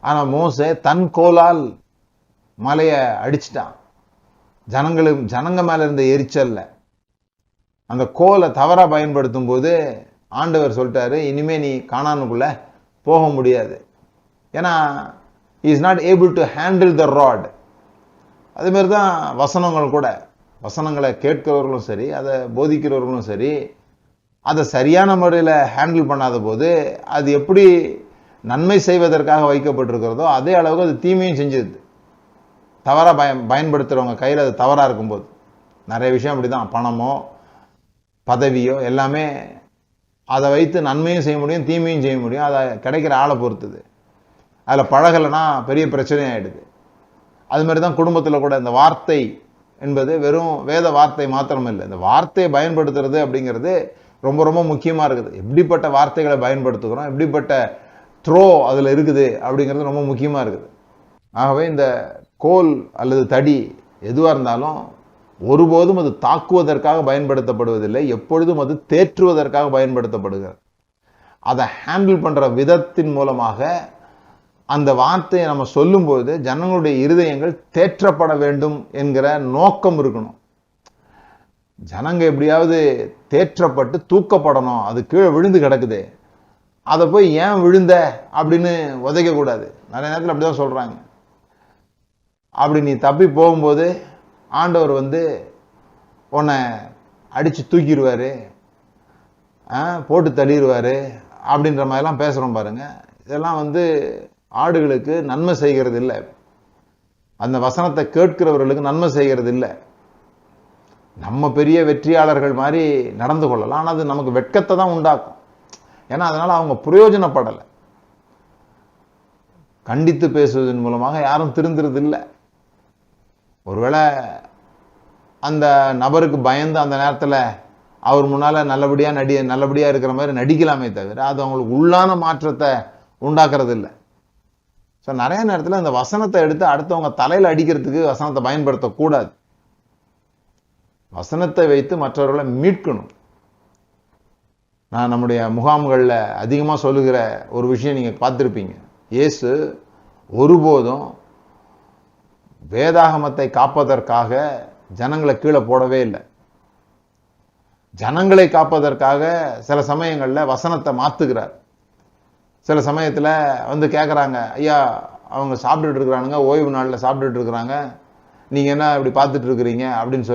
ஆனா மோசே தன் கோலால் மலையை அடிச்சிட்டான். ஜனங்க மேல இருந்த எரிச்சல்ல அந்த கோலை தவறா பயன்படுத்தும் போது ஆண்டவர் சொல்லிட்டாரு, இனிமே நீ கானானுக்குள்ள போக முடியாது. ஏன்னா is not able to handle the rod. அதே மாதிரி தான் வசனங்கள் கூட. வசனங்களை கேட்கிறவர்களும் சரி, அதை போதிக்கிறவர்களும் சரி, அதை சரியான முறையில் ஹேண்டில் பண்ணாத போது அது எப்படி நன்மை செய்வதற்காக வைக்கப்பட்டிருக்கிறதோ அதே அளவுக்கு அது தீமையும் செஞ்சுது. தவறாக பயன்படுத்துகிறவங்க கையில் அது தவறாக இருக்கும்போது நிறைய விஷயம் அப்படி தான். பணமோ பதவியோ எல்லாமே அதை வைத்து நன்மையும் செய்ய முடியும், தீமையும் செய்ய முடியும். அதை கிடைக்கிற ஆளை பொறுத்தது. அதில் பழகலைன்னா பெரிய பிரச்சனை ஆகிடுது. அது மாதிரி தான் குடும்பத்தில் கூட இந்த வார்த்தை என்பது வெறும் வேத வார்த்தை மாத்திரம் இல்லை. இந்த வார்த்தையை பயன்படுத்துறது அப்படிங்கிறது ரொம்ப ரொம்ப முக்கியமாக இருக்குது. எப்படிப்பட்ட வார்த்தைகளை பயன்படுத்துகிறோம், எப்படிப்பட்ட த்ரோ அதில் இருக்குது அப்படிங்கிறது ரொம்ப முக்கியமாக இருக்குது. ஆகவே இந்த கோல் அல்லது தடி எதுவாக இருந்தாலும் ஒருபோதும் அது தாக்குவதற்காக பயன்படுத்தப்படுவதில்லை, எப்பொழுதும் அது தேற்றுவதற்காக பயன்படுத்தப்படுகிறது. அதை ஹேண்டில் பண்ணுற விதத்தின் மூலமாக அந்த வார்த்தையை நம்ம சொல்லும்போது ஜனங்களுடைய இருதயங்கள் தேற்றப்பட வேண்டும் என்கிற நோக்கம் இருக்கணும். ஜனங்க எப்படியாவது தேற்றப்பட்டு தூக்கப்படணும், அது கீழே விழுந்து கிடக்குது, அதை போய் ஏன் விழுந்த அப்படின்னு உதைக்கக்கூடாது. நிறைய நேரத்தில் அப்படிதான் சொல்கிறாங்க. அப்படி நீ தப்பி போகும்போது ஆண்டவர் உன்னை அடித்து தூக்கிடுவார், போட்டு தள்ளிடுவார் அப்படின்ற மாதிரிலாம் பேசுகிறோம் பாருங்க. இதெல்லாம் ஆடுகளுக்கு நன்மை செய்கிறது இல்லை, அந்த வசனத்தை கேட்கிறவர்களுக்கு நன்மை செய்கிறது இல்லை. நம்ம பெரிய வெற்றியாளர்கள் மாதிரி நடந்து கொள்ளலாம், ஆனால் அது நமக்கு வெட்கத்தை தான் உண்டாக்கும். ஏன்னா அதனால் அவங்க பிரயோஜனப்படலை. கண்டித்து பேசுவதன் மூலமாக யாரும் திருந்துறது இல்லை. ஒருவேளை அந்த நபருக்கு பயந்து அந்த நேரத்தில் அவர் முன்னால் நல்லபடியாக இருக்கிற மாதிரி நடிக்கலாமே தவிர அது அவங்களுக்கு உள்ளான மாற்றத்தை உண்டாக்குறது இல்லை. ஸோ நிறைய நேரத்தில் இந்த வசனத்தை எடுத்து அடுத்தவங்க தலையில் அடிக்கிறதுக்கு வசனத்தை பயன்படுத்தக்கூடாது. வசனத்தை வைத்து மற்றவர்களை மீட்கணும். நான் நம்முடைய முகாம்களில் அதிகமாக சொல்லுகிற ஒரு விஷயம் நீங்கள் பார்த்துருப்பீங்க. இயேசு ஒருபோதும் வேதாகமத்தை காப்பதற்காக ஜனங்களை கீழே போடவே இல்லை. ஜனங்களை காப்பதற்காக சில சமயங்களில் வசனத்தை மாற்றுகிறார். சில சமயத்தில் கேட்குறாங்க, ஐயா அவங்க சாப்பிட்டுட்டு இருக்கிறானுங்க, ஓய்வு நாளில் சாப்பிட்டுட்டு இருக்கிறாங்க, நீங்கள் என்ன இப்படி பார்த்துட்டு இருக்கிறீங்க அப்படின்னு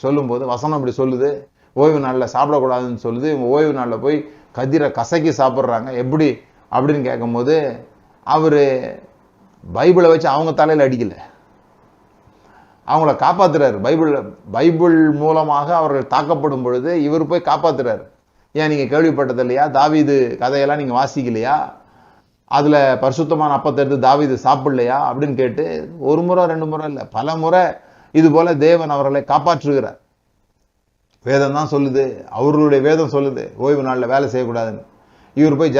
சொல்லும்போது வசனம் இப்படி சொல்லுது, ஓய்வு நாளில் சாப்பிடக்கூடாதுன்னு சொல்லுது. இவங்க ஓய்வு நாளில் போய் கதிரை கசக்கி சாப்பிட்றாங்க, எப்படி அப்படின்னு கேட்கும்போது அவர் பைபிளை வச்சு அவங்க தலையில் அடிக்கலை, அவங்கள காப்பாற்றுறாரு. பைபிள் மூலமாக அவர்கள் தாக்கப்படும் பொழுது இவர் போய் காப்பாற்றுறாரு. ஏன் நீங்கள் கேள்விப்பட்டது இல்லையா, தாவீது கதையெல்லாம் நீங்கள் வாசிக்கலையா, அதில் பரிசுத்தமான அப்பத்தை எடுத்து தாவீது சாப்பிடலையா அப்படின்னு கேட்டு ஒரு முறை ரெண்டு முறை இல்லை, பல முறை இது போல தேவன் அவர்களை காப்பாற்றுகிறார். வேதம் தான் சொல்லுது, அவர்களுடைய வேதம் சொல்லுது ஓய்வு நாளில் வேலை செய்யக்கூடாதுன்னு. இவர் போய்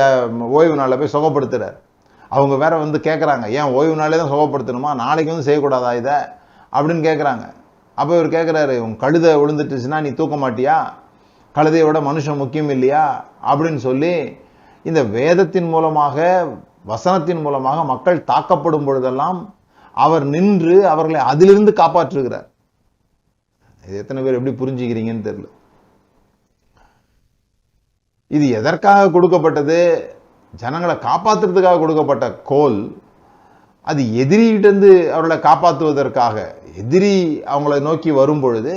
ஓய்வு நாளில் போய் சுகப்படுத்துறார். அவங்க வேற கேட்குறாங்க, ஏன் ஓய்வு நாளே தான் சுகப்படுத்தணுமா, நாளைக்கு செய்யக்கூடாதா இதை அப்படின்னு கேட்குறாங்க. அப்போ இவர் கேட்குறாரு, உன் கழுதை விழுந்துட்டுச்சுன்னா நீ தூக்க மாட்டியா, கழுதையை விட மனுஷன் முக்கியம் இல்லையா அப்படின்னு சொல்லி இந்த வேதத்தின் மூலமாக வசனத்தின் மூலமாக மக்கள் தாக்கப்படும் பொழுதெல்லாம் அவர் நின்று அவர்களை அதிலிருந்து காப்பாற்றுகிறார். இது எத்தனை பேர் எப்படி புரிஞ்சுக்கிறீங்கன்னு தெரியல. இது எதற்காக கொடுக்கப்பட்டது? ஜனங்களை காப்பாற்றுறதுக்காக கொடுக்கப்பட்ட கோல். அது எதிரிகிட்டேருந்து அவர்களை காப்பாற்றுவதற்காக, எதிரி அவங்களை நோக்கி வரும் பொழுது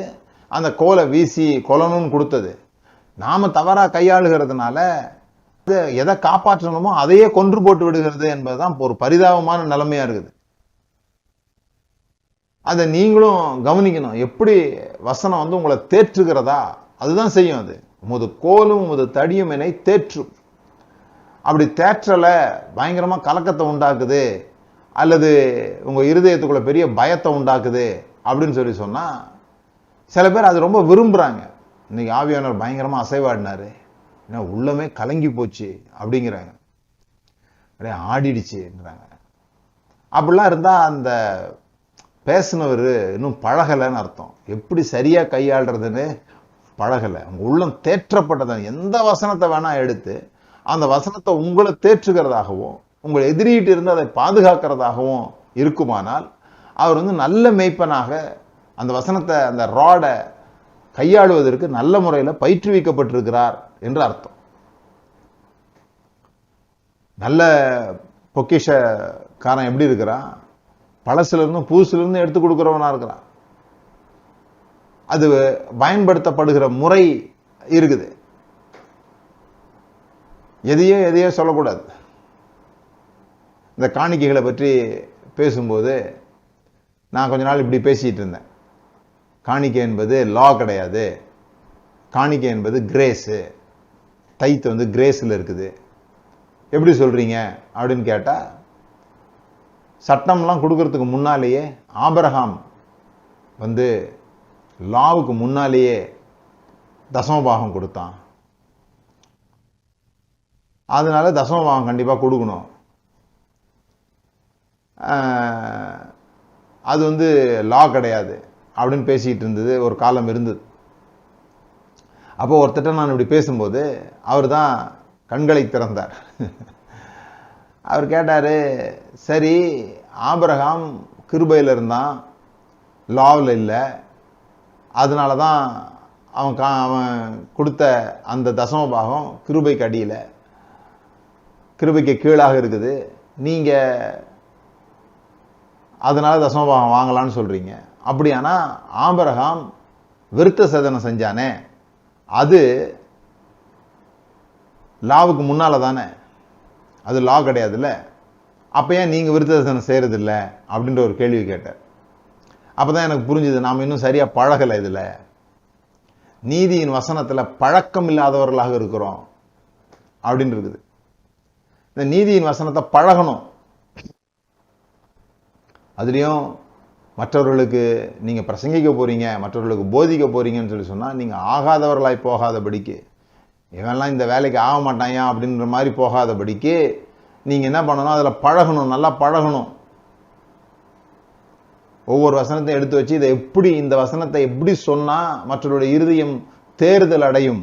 அந்த கோலை வீசி கொல்லணும்னு கொடுத்தது. நாம தவறாக கையாளுகிறதுனால எதை காப்பாற்றணுமோ அதையே கொன்று போட்டு விடுகிறது என்பதுதான் ஒரு பரிதாபமான நிலைமையா இருக்குது. அதை நீங்களும் கவனிக்கணும். எப்படி வசனம் உங்களை தேற்றுகிறதா, அதுதான் செய்யும். அது உமது கோலும் உமது தடியும் என்னை தேற்றும். அப்படி தேற்றலை பயங்கரமா கலக்கத்தை உண்டாக்குது அல்லது உங்க இருதயத்துக்குள்ள பெரிய பயத்தை உண்டாக்குது அப்படின்னு சொன்னா சில பேர் அது ரொம்ப விரும்புறாங்க. இன்னைக்கு ஆவியானவர் பயங்கரமா அசைவாடினாரு, ஏன்னா உள்ளமே கலங்கி போச்சு அப்படிங்கிறாங்க, அப்படியே ஆடிடுச்சுன்றாங்க. அப்படிலாம் இருந்தா அந்த பேசினவர் இன்னும் பழகலைன்னு அர்த்தம். எப்படி சரியா கையாளுறதுன்னு பழகலை. உங்க உள்ளம் தேற்றப்பட்டதான். எந்த வசனத்தை வேணா எடுத்து அந்த வசனத்தை உங்களை தேற்றுகிறதாகவும் உங்களை எதிரிட்டு இருந்து அதை பாதுகாக்கிறதாகவும் இருக்குமானால் அவர் நல்ல மேய்ப்பனாக அந்த வசனத்தை, அந்த ராடை கையாளுவதற்கு நல்ல முறையில் பயிற்றுவிக்கப்பட்டிருக்கிறார் என்று அர்த்தம். நல்ல பொக்கிஷக்காரன் எப்படி இருக்கிறான், பழசுல இருந்தும் புதுசுல இருந்தும் எடுத்து கொடுக்கிறவனா இருக்கிறான். அது பயன்படுத்தப்படுகிற முறை இருக்குது. எதையோ சொல்லக்கூடாது. இந்த காணிக்கைகளை பற்றி பேசும்போது நான் கொஞ்ச நாள் இப்படி பேசிட்டு இருந்தேன். காணிக்கை என்பது லா கிடையாது, காணிக்கை என்பது கிரேஸு. தைத்து கிரேஸில் இருக்குது. எப்படி சொல்றீங்க அப்படின்னு கேட்டா, சட்டம்லாம் கொடுக்கறதுக்கு முன்னாலேயே ஆபிரகாம் லாவுக்கு முன்னாலேயே தசமபாகம் கொடுத்தான். அதனால தசமபாகம் கண்டிப்பாக கொடுக்கணும். அது வந்து லா கிடையாது அப்படின்னு பேசிக்கிட்டு இருந்தது ஒரு காலம் இருந்தது. அப்போ ஒருத்தட்ட நான் இப்படி பேசும்போது அவர் தான் கண்களை திறந்தார். அவர் கேட்டார், சரி ஆபிரகாம் கிருபையில் இருந்தான், லாவில் இல்லை, அதனால தான் அவன் கொடுத்த அந்த தசமபாகம் கிருபைக்கு அடியில், கிருபைக்கு கீழாக இருக்குது, நீங்கள் அதனால தசமபாகம் வாங்கலான்னு சொல்கிறீங்க. அப்படியானா ஆபிரகாம் விருத்த சேதனம் செஞ்சானே, அது லாவுக்கு முன்னால் தானே, அது லா கிடையாதுல்ல, அப்போ ஏன் நீங்கள் விருத்த சேதனம் செய்கிறதில்ல அப்படின்ற ஒரு கேள்வி கேட்டார். அப்போ தான் எனக்கு புரிஞ்சுது, நாம் இன்னும் சரியாக பழகலை. இதில் நீதியின் வசனத்தில் பழக்கம் இல்லாதவர்களாக இருக்கிறோம் அப்படின்னு இருக்குது. இந்த நீதியின் வசனத்தை பழகணும். அதுலேயும் மற்றவர்களுக்கு நீங்கள் பிரசங்கிக்க போகிறீங்க, மற்றவர்களுக்கு போதிக்க போகிறீங்கன்னு சொல்லி சொன்னால் நீங்கள் ஆகாதவர்களாய் போகாதபடிக்கு, இவன்லாம் இந்த வேலைக்கு ஆக மாட்டாயா அப்படின்ற மாதிரி போகாதபடிக்கு நீங்கள் என்ன பண்ணணும், அதில் பழகணும், நல்லா பழகணும். ஒவ்வொரு வசனத்தையும் எடுத்து வச்சு இதை எப்படி, இந்த வசனத்தை எப்படி சொன்னால் மற்றவருடைய இருதயம் தேறுதல் அடையும்,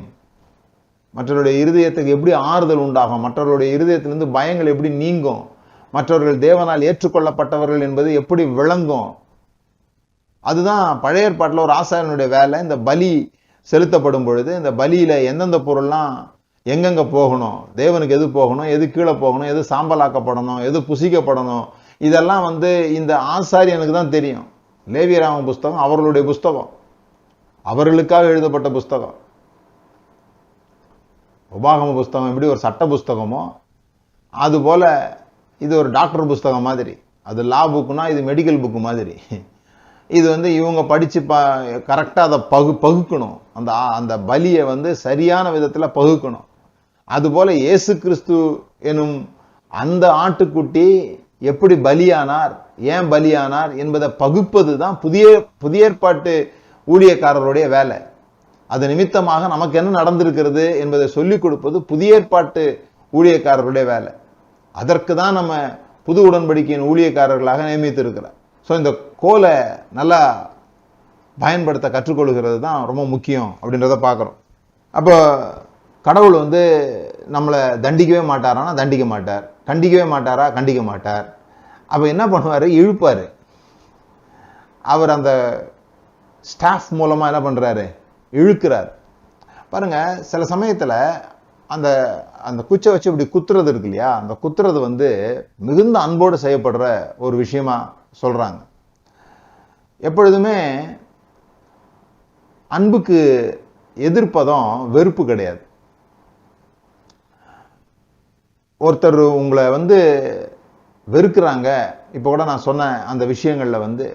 மற்றவருடைய இருதயத்துக்கு எப்படி ஆறுதல் உண்டாகும், மற்றவருடைய இருதயத்திலிருந்து பயங்கள் எப்படி நீங்கும், மற்றவர்கள் தேவனால் ஏற்றுக்கொள்ளப்பட்டவர்கள் என்பது எப்படி விளங்கும். அதுதான் பழைய ஏற்பாட்டில் ஒரு ஆசாரியனுடைய வேலை. இந்த பலி செலுத்தப்படும் பொழுது இந்த பலியில எந்தெந்த பொருள்லாம் எங்கெங்க போகணும், தேவனுக்கு எது போகணும், எது கீழே போகணும், எது சாம்பலாக்கப்படணும், எது புசிக்கப்படணும், இதெல்லாம் வந்து இந்த ஆசாரியனுக்கு தான் தெரியும். லேவியராம புஸ்தகம் அவர்களுடைய புஸ்தகம், அவர்களுக்காக எழுதப்பட்ட புஸ்தகம். உபாகம புஸ்தகம் எப்படி ஒரு சட்ட புஸ்தகமோ அதுபோல இது ஒரு டாக்டர் புஸ்தகம் மாதிரி. அது லா புக்குனா இது மெடிக்கல் புக்கு மாதிரி. இது வந்து இவங்க படித்து கரெக்டாக அதை பகுக்கணும், அந்த பலியை வந்து சரியான விதத்தில் பகுக்கணும். அதுபோல இயேசு கிறிஸ்து எனும் அந்த ஆட்டுக்குட்டி எப்படி பலியானார், ஏன் பலியானார் என்பதை பகுப்பது தான் புதிய ஏற்பாட்டு ஊழியக்காரருடைய வேலை. அது நிமித்தமாக நமக்கு என்ன நடந்திருக்கிறது என்பதை சொல்லிக் கொடுப்பது புதிய ஏற்பாட்டு ஊழியக்காரருடைய வேலை. அதற்கு தான் நம்ம புது உடன்படிக்கையின் ஊழியக்காரர்களாக நியமித்திருக்கிறோம். ஸோ இந்த கோலை நல்லா பயன்படுத்த கற்றுக்கொள்கிறது தான் ரொம்ப முக்கியம் அப்படின்றத பார்க்குறோம். அப்போ கடவுள் வந்து நம்மளை தண்டிக்கவே மாட்டாரானா தண்டிக்க மாட்டார், கண்டிக்கவே மாட்டாரா கண்டிக்க மாட்டார். அப்போ என்ன பண்ணுவார், இழுப்பார். அவர் அந்த ஸ்டாஃப் மூலமாக என்ன பண்ணுறாரு, இழுக்கிறார். பாருங்க, சில சமயத்தில் அந்த அந்த குச்சை வச்சு இப்படி குத்துறது இருக்கு இல்லையா, அந்த குத்துறது வந்து மிகுந்த அன்போடு செய்யப்படுற ஒரு விஷயமா சொல்றாங்க. எப்பொழுதுமே அன்புக்கு எதிர்ப்பதம் வெறுப்பு கிடையாது. ஒருத்தர் உங்களை வந்து வெறுக்கிறாங்க, இப்போ கூட நான் சொன்ன அந்த விஷயங்கள்ல வந்து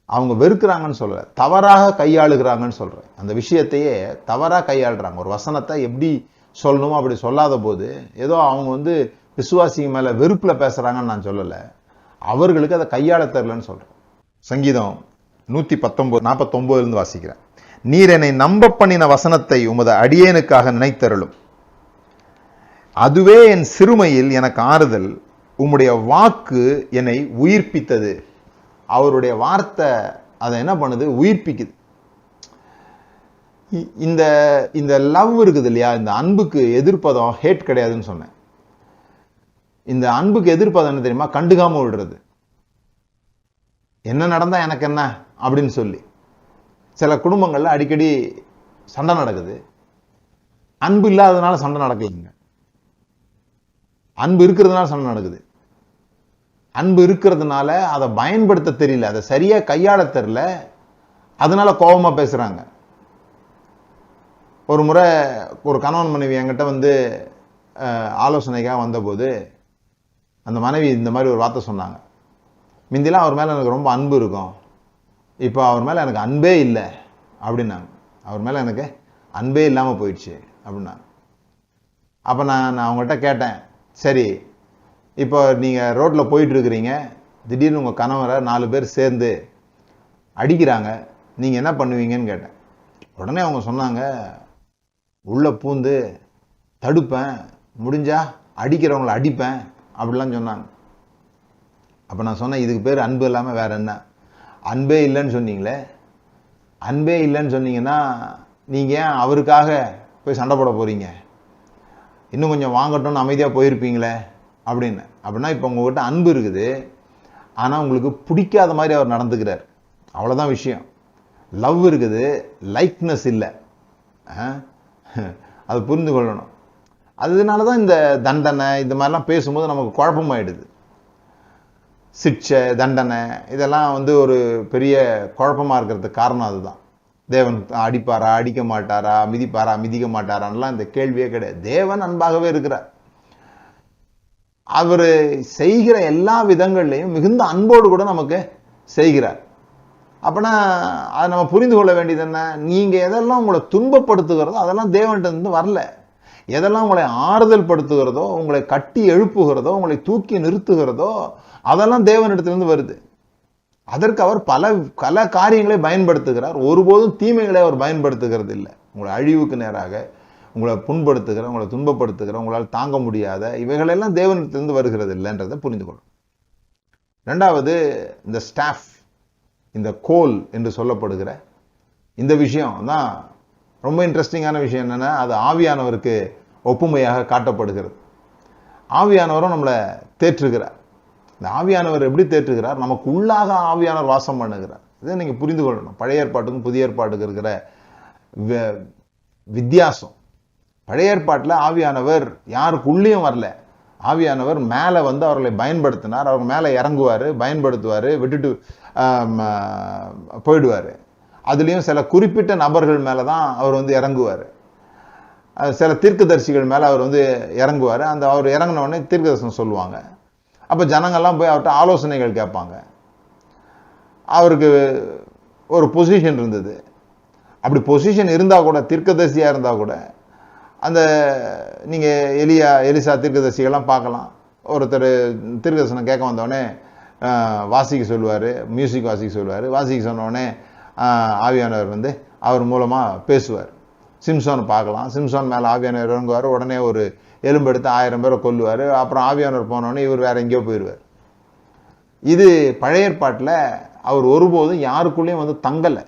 அவங்க வெறுக்கிறாங்கன்னு சொல்லல, தவறாக கையாளுகிறாங்கன்னு சொல்றேன். அந்த விஷயத்தையே தவறாக கையாளுறாங்க. ஒரு வசனத்தை எப்படி சொல்லணுமோ அப்படி சொல்லாத போது ஏதோ அவங்க வந்து விசுவாசிங்க மேல வெறுப்புல பேசுறாங்கன்னு நான் சொல்லல, அவர்களுக்கு அதை கையாள தெரியலன்னு சொல்றேன். சங்கீதம் 119:49 வாசிக்கிறேன். நீர் என்னை நம்ப பண்ணின வசனத்தை உமது அடியேனுக்காக நினைத்தருளும், அதுவே என் சிறுமையில் எனக்கு ஆறுதல், உம்முடைய வாக்கு என்னை உயிர்ப்பித்தது. அவருடைய வார்த்தை அதை என்ன பண்ணுது, உயிர்ப்பிக்குது. இந்த லவ் இருக்குது இல்லையா, இந்த அன்புக்கு எதிர்ப்பதம் ஹேட் கிடையாதுன்னு சொன்னேன். இந்த அன்புக்கு எதிர்ப்பதம் என்ன தெரியுமா, கண்டுக்காம விடுறது. என்ன நடந்தா எனக்கு என்ன அப்படின்னு சொல்லி சில குடும்பங்கள்ல அடிக்கடி சண்டை நடக்குது. அன்பு இல்லாததுனால சண்டை நடக்கலைங்க, அன்பு இருக்கிறதுனால சண்டை நடக்குது. அன்பு இருக்கிறதுனால அதை பயன்படுத்த தெரியல, அதை சரியா கையாள தெரியல, அதனால கோபமா பேசுறாங்க. ஒரு முறை ஒரு கணவன் மனைவி என்கிட்ட வந்து ஆலோசனைக்காக வந்தபோது அந்த மனைவி இந்த மாதிரி ஒரு வார்த்தை சொன்னாங்க. முந்திலாம் அவர் மேலே எனக்கு ரொம்ப அன்பு இருக்கும், இப்போ அவர் மேலே எனக்கு அன்பே இல்லை அப்படின்னாங்க. அவர் மேலே எனக்கு அன்பே இல்லாமல் போயிடுச்சு அப்படின்னாங்க. அப்போ நான் அவங்ககிட்ட கேட்டேன், சரி இப்போ நீங்கள் ரோட்டில் போயிட்டு இருக்கிறீங்க, திடீர்னு உங்கள் கணவரை 4 பேர் சேர்ந்து அடிக்கிறாங்க, நீங்கள் என்ன பண்ணுவீங்கன்னு கேட்டேன். உடனே அவங்க சொன்னாங்க, உள்ளே பூந்து தடுப்பேன், முடிஞ்சா அடிக்கிறவங்களை அடிப்பேன் அப்படிலாம் சொன்னாங்க. அப்போ நான் சொன்னேன், இதுக்கு பேர் அன்பு இல்லாமல் வேற என்ன? அன்பே இல்லைன்னு சொன்னீங்களே, அன்பே இல்லைன்னு சொன்னீங்கன்னா நீங்கள் ஏன் அவருக்காக போய் சண்டை போட போகிறீங்க? இன்னும் கொஞ்சம் வாங்கட்டும்னு அமைதியாக போயிருப்பீங்களே அப்படின்னு. அப்படின்னா இப்போ உங்கள்கிட்ட அன்பு இருக்குது, ஆனால் உங்களுக்கு பிடிக்காத மாதிரி அவர் நடந்துக்கிறார், அவ்வளோதான் விஷயம். லவ் இருக்குது, லைக்னஸ் இல்லை. அது புரிந்து கொள்ளணும். அதனால தான் இந்த தண்டனை இந்த மாதிரிலாம் பேசும்போது நமக்கு குழப்பமாயிடுது. சிக்ஷை, தண்டனை இதெல்லாம் வந்து ஒரு பெரிய குழப்பமாக இருக்கிறதுக்கு காரணம் அதுதான். தேவன் அடிப்பாரா, அடிக்க மாட்டாரா, மிதிப்பாரா, மிதிக்க மாட்டாரான்லாம் இந்த கேள்வியே கிடையாது. தேவன் அன்பாகவே இருக்கிறார். அவர் செய்கிற எல்லா விதங்கள்லையும் மிகுந்த அன்போடு கூட நமக்கு செய்கிறார். அப்படின்னா அதை நம்ம புரிந்து கொள்ள வேண்டியது என்ன? நீங்கள் எதெல்லாம் உங்களை துன்பப்படுத்துகிறதோ அதெல்லாம் தேவன்கிட்ட இருந்து வரல. எதெல்லாம் உங்களை ஆறுதல் படுத்துகிறதோ, உங்களை கட்டி எழுப்புகிறதோ, உங்களை தூக்கி நிறுத்துகிறதோ அதெல்லாம் தேவனிடத்திலிருந்து வருது. அதற்கு அவர் பல காரியங்களை பயன்படுத்துகிறார். ஒருபோதும் தீமைகளை அவர் பயன்படுத்துகிறது இல்லை. உங்களை அழிவுக்கு நேராக உங்களை புண்படுத்துகிற, உங்களை துன்பப்படுத்துகிற, உங்களால் தாங்க முடியாத இவைகளெல்லாம் தேவனிடத்திலிருந்து வருகிறது இல்லைன்றதை புரிந்து கொள்ளும். ரெண்டாவது, இந்த ஸ்டாஃப், இந்த கோல் என்று சொல்லப்படுகிற இந்த விஷயம் தான் ரொம்ப இன்ட்ரெஸ்டிங்கான விஷயம். என்னன்னா, அது ஆவியானவருக்கு ஒப்புமையாக காட்டப்படுகிறது. ஆவியானவரும் நம்மளை தேற்றுகிறார். இந்த ஆவியானவர் எப்படி தேற்றுகிறார்? நமக்கு உள்ளாக ஆவியானவர் வாசம் பண்ணுகிறார். இதை நீங்க புரிந்து கொள்ளணும். பழைய ஏற்பாட்டுக்கும் புதிய ஏற்பாட்டுக்கு இருக்கிற வித்தியாசம். பழைய ஏற்பாட்டில் ஆவியானவர் யாருக்கு உள்ளேயும் வரல. ஆவியானவர் மேலே வந்து அவர்களை பயன்படுத்தினார். அவர் மேலே இறங்குவார், பயன்படுத்துவார், விட்டுட்டு போயிடுவார். அதுலேயும் சில குறிப்பிட்ட நபர்கள் மேலே தான் அவர் வந்து இறங்குவார். சில தீர்க்கதரிசிகள் மேலே அவர் வந்து இறங்குவார். அந்த அவர் இறங்கின உடனே தீர்க்கதரிசனம் சொல்லுவாங்க. அப்போ ஜனங்கள்லாம் போய் அவர்கிட்ட ஆலோசனைகள் கேட்பாங்க. அவருக்கு ஒரு பொசிஷன் இருந்தது. அப்படி பொசிஷன் இருந்தால் கூட, தீர்க்கதரிசியாக இருந்தால் கூட, அந்த நீங்கள் எலிசா தீர்க்கதரிசிகள்லாம் பார்க்கலாம். ஒருத்தர் தீர்க்கதரிசனம் கேட்க வந்தோடனே வாசிக்க சொல்லுவார், மியூசிக் வாசிக்க சொல்லுவார். வாசிக்க சொன்னோடனே ஆவியானவர் வந்து அவர் மூலமாக பேசுவார். சிம்சோன் பார்க்கலாம். சிம்சோன் மேலே ஆவியானவர் இறங்குவார். உடனே ஒரு எலும்பெடுத்து 1000 பேரை கொல்லுவார். அப்புறம் ஆவியானவர் போனோடனே இவர் வேற எங்கேயோ போயிடுவார். இது பழைய ஏற்பாட்டில் அவர் ஒருபோதும் யாருக்குள்ளேயும் வந்து தங்கலை.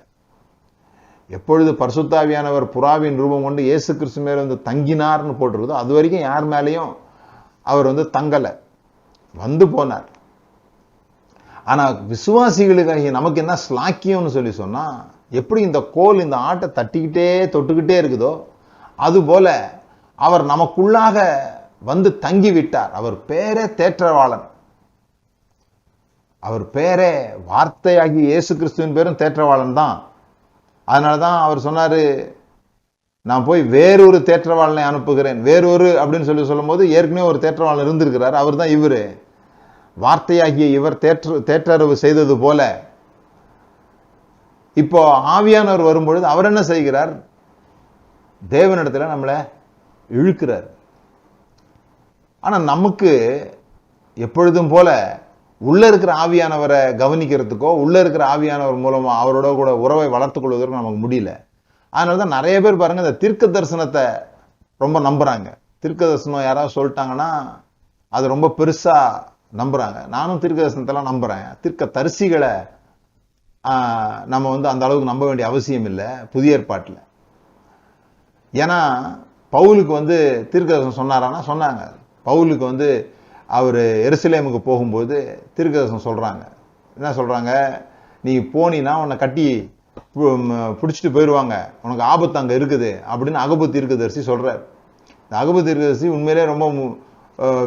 எப்பொழுது பரிசுத்தாவியானவர் புறாவின் ரூபம் கொண்டு இயேசு கிறிஸ்து மேல வந்து தங்கினார்னு போட்டிருக்குதோ அது வரைக்கும் யார் மேலேயும் அவர் வந்து தங்கலை, வந்து போனார். ஆனா விசுவாசிகளுக்காக நமக்கு என்ன ஸ்லாக்கியம்னு சொல்லி சொன்னா, எப்படி இந்த கோல் இந்த ஆட்டை தட்டிக்கிட்டே தொட்டுக்கிட்டே இருக்குதோ அது போல அவர் நமக்குள்ளாக வந்து தங்கி விட்டார். அவர் பேரே தேற்றவாளன். அவர் பேரே வார்த்தையாகி இயேசு கிறிஸ்துவின் பேரும் தேற்றவாளன் தான். அதனாலதான் அவர் சொன்னாரு, நான் போய் வேறொரு தேற்றவாளனை அனுப்புகிறேன். வேறொரு அப்படின்னு சொல்லும் போது ஏற்கனவே ஒரு தேற்றவாளன் இருந்திருக்கிறார். அவர் தான் இவரு. வார்த்தையாகிய இவர் தேற்றறிவு செய்தது போல இப்போ ஆவியானவர் வரும்பொழுது அவர் என்ன செய்கிறார்? தேவனிடத்துல நம்மளை இழுக்கிறார். ஆனா நமக்கு எப்பொழுதும் போல உள்ள இருக்கிற ஆவியானவரை கவனிக்கிறதுக்கோ, உள்ள இருக்கிற ஆவியானவர் மூலமா அவரோட கூட உறவை வளர்த்துக் கொள்வதற்கு நமக்கு முடியல. அதனாலதான் நிறைய பேர் பாருங்க, இந்த தீர்க்க தரிசனத்தை ரொம்ப நம்புறாங்க. தீர்க்க தரிசனம் யாராவது சொல்லிட்டாங்கன்னா அது ரொம்ப பெருசா நம்புறாங்க. நானும் தீர்க்க தரிசனத்தெல்லாம் நம்புறேன். தீர்க்க தரிசிகளை நம்ம வந்து அந்த அளவுக்கு நம்ப வேண்டிய அவசியம் இல்லை புதிய ஏற்பாட்டில். ஏன்னா பவுலுக்கு வந்து தீர்க்க தரிசனம் சொன்னாரான்னா சொன்னாங்க. பவுலுக்கு வந்து அவர் எருசலேமுக்கு போகும்போது தீர்க்க தரிசனம் சொல்றாங்க. என்ன சொல்றாங்க? நீ போனீன்னா உன்னை கட்டி பிடிச்சிட்டு போயிடுவாங்க, உனக்கு ஆபத்து அங்கே இருக்குது அப்படின்னு அகபு தீர்க்கதரிசி சொல்றார். இந்த அகபு தீர்க்கதரிசி உண்மையிலே ரொம்ப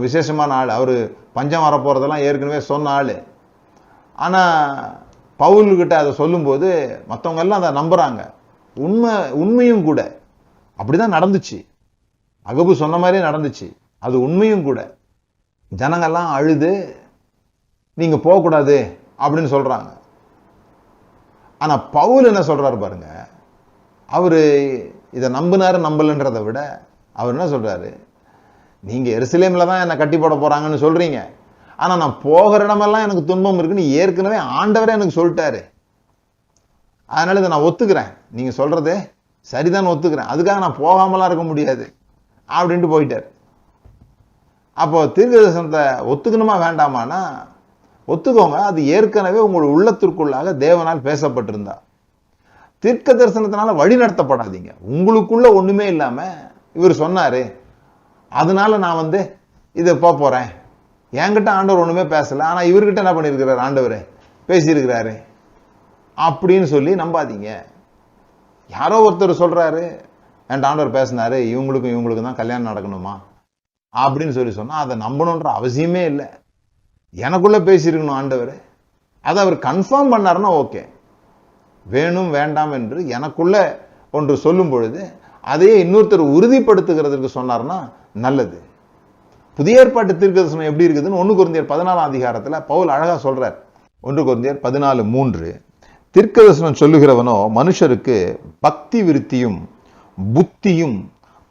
விசேஷமான ஆள். அவர் பஞ்சம் வரப்போறதெல்லாம் ஏற்கனவே சொன்ன ஆள். ஆனா பவுல்கிட்ட அதை சொல்லும்போது மற்றவங்க எல்லாம் அதை நம்புறாங்க. உண்மையும் கூட அப்படிதான் நடந்துச்சு. அகபு சொன்ன மாதிரியே நடந்துச்சு. அது உண்மையும் கூட. ஜனங்கள்லாம் அழுது நீங்க போகக்கூடாது அப்படின்னு சொல்றாங்க. ஆனா பவுல் என்ன சொல்றாரு பாருங்க, அவரு இதை நம்பினாரு நம்பலன்றதை விட அவர் என்ன சொல்றாரு, நீங்க எருசலேம்ல தான் என்னை கட்டி போட போறாங்கன்னு சொல்றீங்க, ஆனா நான் போகிற இடமெல்லாம் எனக்கு துன்பம் இருக்குன்னு ஏற்கனவே ஆண்டவரே எனக்கு சொல்லிட்டாரு. அதனால இதை நான் ஒத்துக்கிறேன், நீங்க சொல்றது சரிதான் ஒத்துக்கிறேன், அதுக்காக நான் போகாமலாம் இருக்க முடியாது அப்படின்ட்டு போயிட்டார். அப்போ தீர்க்க தரிசனத்தை ஒத்துக்கணுமா வேண்டாமான்னா ஒத்துக்கோங்க. அது ஏற்கனவே உங்கள் உள்ளத்திற்குள்ளாக தேவனால் பேசப்பட்டிருந்தா. தீர்க்க தரிசனத்தினால வழி நடத்தப்படாதீங்க. உங்களுக்குள்ள ஒண்ணுமே இல்லாம இவர் சொன்னாரு, அதனால நான் இதை போறேன். என்கிட்ட ஆண்டவர் ஒண்ணுமே பேசல, ஆனா இவர்கிட்ட என்ன பண்ணிருக்கிறார், ஆண்டவர் பேசியிருக்கிறாரு அப்படின்னு சொல்லி நம்பாதீங்க. யாரோ ஒருத்தர் சொல்றாரு, என் ஆண்டவர் பேசினாரு, இவங்களுக்கும் தான் கல்யாணம் நடக்கணுமா அப்படின்னு சொன்னா அதை நம்பணுன்ற அவசியமே இல்லை. எனக்குள்ள பேசியிருக்கணும் ஆண்டவர். அதை அவர் கன்ஃபார்ம் பண்ணாருன்னா ஓகே. வேணும் வேண்டாம் என்று எனக்குள்ள ஒன்று சொல்லும் பொழுது அதையே இன்னொருத்தர் உறுதிப்படுத்துகிறதுக்கு சொன்னார்னா நல்லது. புதிய ஏற்பாட்டு தீர்க்கதரிசனம் எப்படி இருக்குதுன்னு 1 கொரிந்தியர் 14ஆம் அதிகாரத்துல பவுல் அழகா சொல்றார். 1 கொரிந்தியர் 14:3, தீர்க்கதரிசனம் சொல்லுகிறவனோ மனுஷருக்கு பக்தி விருத்தியும் புத்தியும்